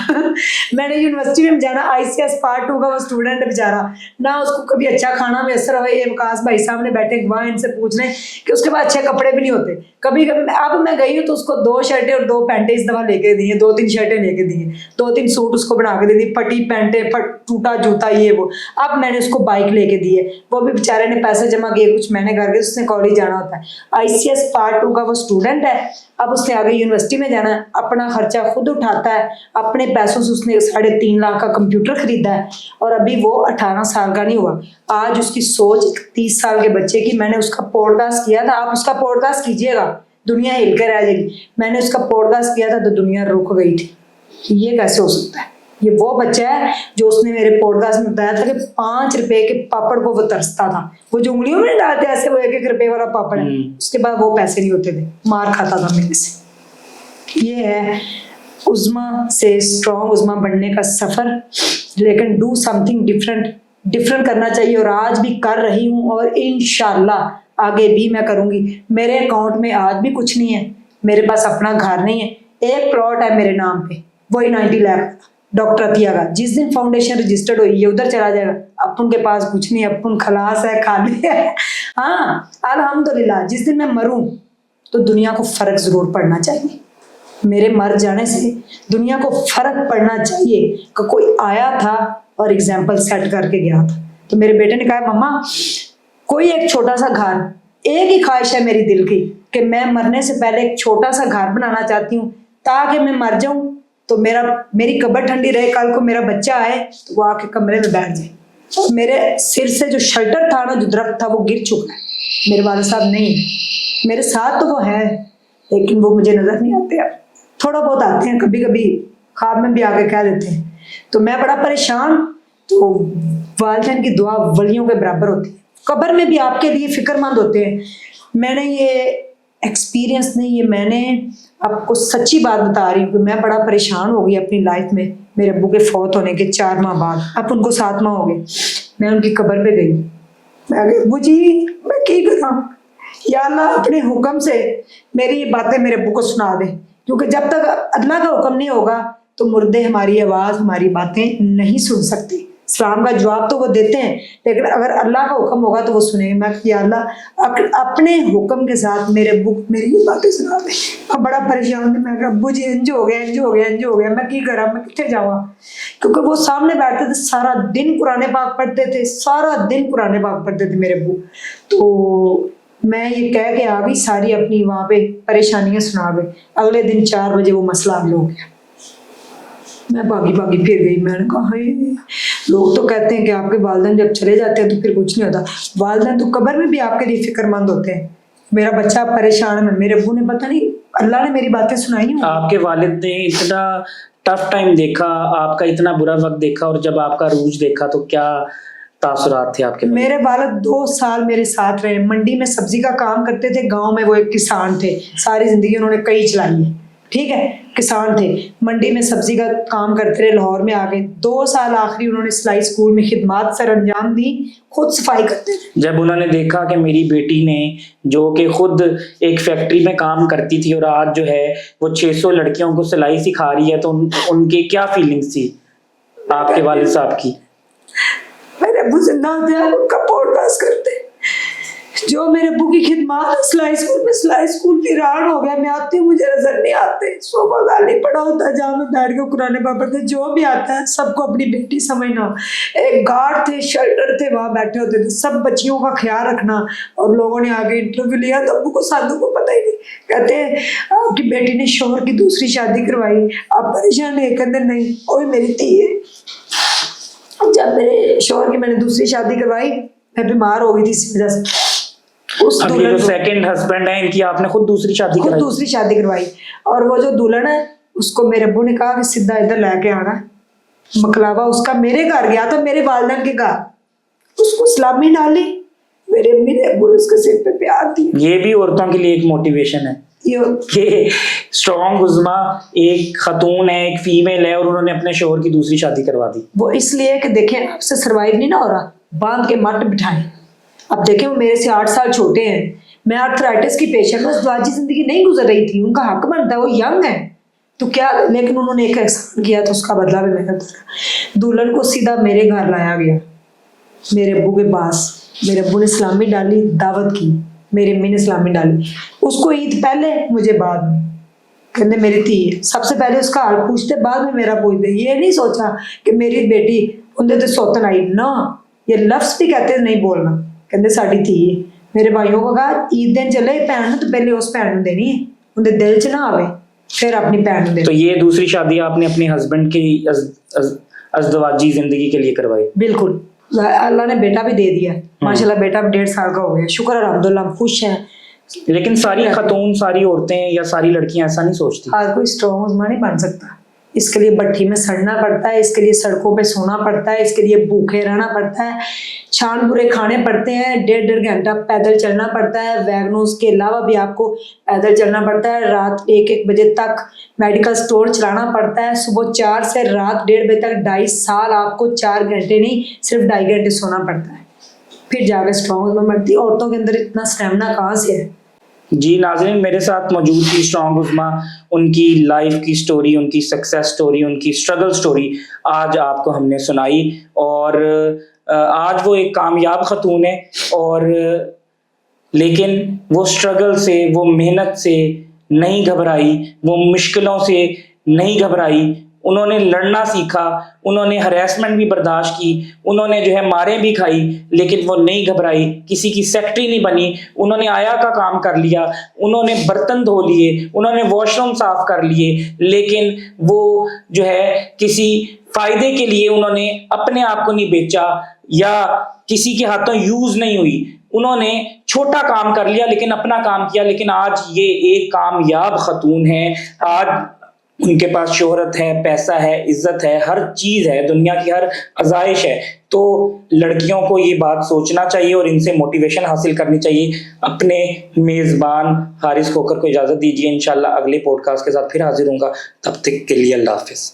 मैंने यूनिवर्सिटी में जाना, ICS पार्ट 2 का वो स्टूडेंट बेचारा, ना उसको कभी अच्छा खाना मैसर हो। ये विकास भाई सामने बैठे गवाह, इनसे पूछ रहे कि उसके पास अच्छे कपड़े भी नहीं होते। कभी कभी अब मैं गई हूँ तो उसको 2 शर्टें और 2 पैंटें इस दफा लेके दी है, 2-3 शर्टें लेके दी है, 2-3 सूट उसको बना के दे दी, फटी पैंटें, टूटा जूता, ये वो। अब मैंने उसको बाइक लेके दी है। वो भी बेचारे ने पैसे जमा किए, कुछ मैंने करके, उसने कॉलेज जाना होता है। ICS पार्ट 2 का वो स्टूडेंट है। अब उसने आगे यूनिवर्सिटी में जाना है, अपना खर्चा खुद उठाता है। अपने पैसों से उसने 3.5 लाख का कंप्यूटर खरीदा है, और अभी वो 18 साल का नहीं हुआ। आज उसकी सोच 30 साल के बच्चे की। मैंने उसका पॉडकास्ट किया था, आप उसका पॉडकास्ट कीजिएगा, दुनिया हिल कर आ जाएगी। मैंने उसका पॉडकास्ट किया था तो दुनिया रुक गई थी कि ये कैसे हो सकता है। ये वो बच्चा है जो उसने मेरे पॉडकास्ट में बताया था कि 5 रुपए के पापड़ को वो तरसता था। वो जो उंगलियों में डालते ऐसे, वो 1-1 रुपए वाला पापड़ है, उसके बाद वो पैसे नहीं होते थे, मार खाता था मेरे से। ये है उज़्मा से स्ट्रॉन्ग उज़्मा बनने का सफर। लेकिन डू समथिंग डिफरेंट करना चाहिए, और आज भी कर रही हूँ, और इंशाल्लाह आगे भी मैं करूंगी। मेरे अकाउंट में आज भी कुछ नहीं है, मेरे पास अपना घर नहीं है, एक प्लॉट है मेरे नाम पे, वही 90 लाख डॉक्टर अतिया का। जिस दिन फाउंडेशन रजिस्टर्ड हुई, ये उधर चला जाएगा। अपन के पास कुछ नहीं है, अपन खलास है, खाली है। हाँ अल्हम्दुलिल्लाह, जिस दिन मैं मरूं तो दुनिया को फर्क जरूर पड़ना चाहिए। मेरे मर जाने से दुनिया को फर्क पड़ना चाहिए कि कोई आया था और एग्जाम्पल सेट करके गया था। तो मेरे बेटे ने कहा मम्मा कोई एक छोटा सा घर, एक ही ख्वाहिश है मेरी दिल की कि मैं मरने से पहले एक छोटा सा घर बनाना चाहती हूँ, ताकि मैं मर जाऊं तो मेरी कब्र ठंडी रहे, कल को मेरा बच्चा आए तो वो आके कमरे में बैठ जाए। और मेरे सिर से जो शेल्टर था ना, जो दरख्त था, वो गिर चुका है। मेरे वाले साहब नहीं है, मेरे साथ तो वो है, लेकिन वो मुझे नजर नहीं आते। अब थोड़ा बहुत आते हैं, कभी कभी ख्वाब में भी आके कह देते हैं। तो मैं बड़ा परेशान। तो वालिदैन की दुआ वलियों के बराबर होती है, कब्र में भी आपके लिए फिक्रमंद होते हैं। मैंने ये एक्सपीरियंस नहीं, ये मैंने आपको सच्ची बात बता रही हूँ कि मैं बड़ा परेशान हो गई अपनी लाइफ में। मेरे अब्बू के फौत होने के 4 माह बाद, अब उनको 7 माह हो गए, मैं उनकी कब्र पे गई। मैं अब्बू जी मैं की करा, या अल्लाह अपने हुक्म से मेरी ये बातें मेरे अब्बू को सुना दे, क्योंकि जब तक अल्लाह का हुक्म नहीं होगा तो मुर्दे हमारी आवाज़, हमारी बातें नहीं सुन सकती। सलाम का जवाब तो वो देते हैं, लेकिन अगर अल्लाह का हुक्म होगा तो वो सुनेंगे। मैं या अल्लाह अपने हुक्म के साथ मेरे अब्बू मेरी ये बातें सुना दे। अब बड़ा परेशान हूँ मैं, अब्बू जी इंज हो गया, इंज हो गया, इंज हो गया, मैं की करा, मैं कितने जावा। क्योंकि वो सामने बैठते थे, सारा दिन कुरान पाक पढ़ते थे, सारा दिन कुरान पाक पढ़ते थे मेरे अब्बू। तो मैं ये कह के आ गई सारी अपनी वहाँ पे परेशानियां सुना गई। अगले दिन 4 बजे वो मसला हल हो गया। मैं भागी फिर गई। मैंने कहा हाय, लोग तो कहते हैं कि आपके वालिदैन जब चले जाते हैं तो फिर कुछ नहीं होता। वालिदैन तो कब्र में भी आपके लिए फिक्रमंद होते हैं। मेरा बच्चा परेशान है, मेरे अब्बू ने पता नहीं, अल्लाह ने मेरी बातें सुनाई नहीं। आपके वालिद ने इतना टफ टाइम देखा, आपका इतना बुरा वक्त देखा, और जब आपका रूज देखा तो क्या तासुरात थे आपके? मेरे वालिद 2 साल मेरे साथ रहे। मंडी में सब्जी का काम करते थे, गांव में वो एक किसान थे, सारी जिंदगी उन्होंने कई चलाई है, ठीक है, किसान थे, मंडी में सब्जी का काम करते रहे। लाहौर में आ गए, 2 साल आखिरी उन्होंने सिलाई स्कूल में खिदमत सर अंजाम दी, खुद सफाई करते थे। जब उन्होंने देखा कि मेरी बेटी ने, जो कि खुद एक फैक्ट्री में काम करती थी और आज जो है वो 600 लड़कियों को सिलाई सिखा रही है, तो उनकी क्या फीलिंग्स थी आपके वालिद साहब की? मेरे अब्बू जिंदा होते हैं, उनका पॉडकास्ट करते, जो मेरे अब्बू की खिदमत सिलाई स्कूल में, सिलाई स्कूल वीरान हो गया। मैं आती हूँ, मुझे नजर नहीं आते। सुबह गाली पड़ा होता है जहाँ मैं बैठ के कुरान पाक पढ़ते। जो भी आता है सबको अपनी बेटी समझना। एक गार्ड थे, शेल्टर थे, वहाँ बैठे होते थे, सब बच्चियों का ख्याल रखना। और लोगों ने आगे इंटरव्यू लिया तो अब्बू को साधु को पता ही नहीं, कहते आपकी बेटी ने शोहर की दूसरी शादी करवाई, आप परेशान है? कहते नहीं, वो भी मेरी धी है। जब मेरे शौहर की मैंने दूसरी शादी करवाई, मैं बीमार हो गई थी इसी वजह से। उस अब ये दुल्हन जो को सेकंड हस्बैंड है इनकी आपने खुद दूसरी शादी खुद कराई? दूसरी शादी करवाई, और वो जो दुल्हन है उसको मेरे अब्बू ने कहा कि सीधा इधर लेके आना है। मकलावा उसका मेरे घर गया था, मेरे वालिदैन के घर, उसको सलामी डाली, मेरे अम्मी ने अब्बू ने उसके सिर पे प्यार दिया। ये भी औरतों के लिए एक मोटिवेशन है ये कि स्ट्रॉन्ग उज़्मा एक खतून है, एक फीमेल है, और उन्होंने अपने शोहर की दूसरी शादी करवा दी। वो इसलिए कि देखें आपसे सरवाइव नहीं ना हो रहा, बांध के मत बिठाएं। अब देखें वो मेरे से 8 साल छोटे हैं, मैं आर्थराइटिस की पेशेंट हूँ, दवाजी जिंदगी नहीं गुजर रही थी, उनका हक बनता है, वो यंग है तो क्या, लेकिन उन्होंने एक एहसान किया तो उसका बदला भी मैंने उतारा। दुल्हन को सीधा मेरे घर लाया गया, मेरे अब्बू के पास, मेरे अब्बू ने सलामी डाली, दावत की, मेरी अम्मी ने सलामी डाली, उसको ईद पहले मुझे बाद में, कहते मेरी थी सबसे पहले उसका हाल पूछते, बाद में मेरा पूछते। ये नहीं सोचा कि मेरी बेटी उनके तो सौतन आई ना, ये लफ्ज भी कहते नहीं बोलना, कहते साड़ी थी। मेरे भाइयों को कहा ईद दिन चले भैन तो पहले उस भैन को देनी है, उनके दिल च ना आवे, फिर अपनी भैन को तो देनी। ये दूसरी शादी आपने अपने हस्बैंड की अज़दवाजी जिंदगी के लिए करवाई? बिल्कुल, अल्लाह ने बेटा भी दे दिया, माशाल्लाह बेटा भी 1.5 साल का हो गया, शुक्र अल्हम्दुलिल्लाह, हम खुश हैं। लेकिन सारी खतून, सारी औरतें या सारी लड़कियां ऐसा नहीं सोचती। हर कोई स्ट्रॉन्ग उज़्मा नहीं बन सकता, इसके लिए भट्टी में सड़ना पड़ता है, इसके लिए सड़कों पे सोना पड़ता है, इसके लिए भूखे रहना पड़ता है, छान बुरे खाने पड़ते हैं, 1.5 घंटा पैदल चलना पड़ता है, वैगनों के अलावा भी आपको पैदल चलना पड़ता है, रात 1-1 बजे तक मेडिकल स्टोर चलाना पड़ता है, सुबह 4 से रात 1:30 बजे तक 2.5 साल आपको 4 घंटे नहीं सिर्फ 2.5 घंटे सोना पड़ता है, फिर जाकर स्ट्रॉन्ग उज़्मा बनती है। औरतों के अंदर इतना स्टेमिना कहाँ से है? जी नाज़रीन, मेरे साथ मौजूद थी स्ट्रॉन्ग उज़्मा, उनकी लाइफ की स्टोरी, उनकी सक्सेस स्टोरी, उनकी स्ट्रगल स्टोरी आज आपको हमने सुनाई। और आज वो एक कामयाब खतून है, और लेकिन वो स्ट्रगल से, वो मेहनत से नहीं घबराई, वो मुश्किलों से नहीं घबराई, उन्होंने लड़ना सीखा, उन्होंने हरेसमेंट भी बर्दाश्त की, उन्होंने जो है मारें भी खाई, लेकिन वो नहीं घबराई, किसी की सेक्रेटरी नहीं बनी, उन्होंने आया का काम कर लिया, उन्होंने बर्तन धो लिए, उन्होंने वॉशरूम साफ कर लिए, लेकिन वो जो है किसी फायदे के लिए उन्होंने अपने आप को नहीं बेचा या किसी के हाथों यूज नहीं हुई। उन्होंने छोटा काम कर लिया लेकिन अपना काम किया, लेकिन आज ये एक कामयाब खतून है। आज उनके पास शोहरत है, पैसा है, इज्जत है, हर चीज़ है, दुनिया की हर आज़ाइश है। तो लड़कियों को ये बात सोचना चाहिए और इनसे मोटिवेशन हासिल करनी चाहिए। अपने मेज़बान हारिस खोखर को इजाज़त दीजिए, इंशाल्लाह अगले पॉडकास्ट के साथ फिर हाजिर होऊंगा। तब तक के लिए अल्लाह हाफिज़।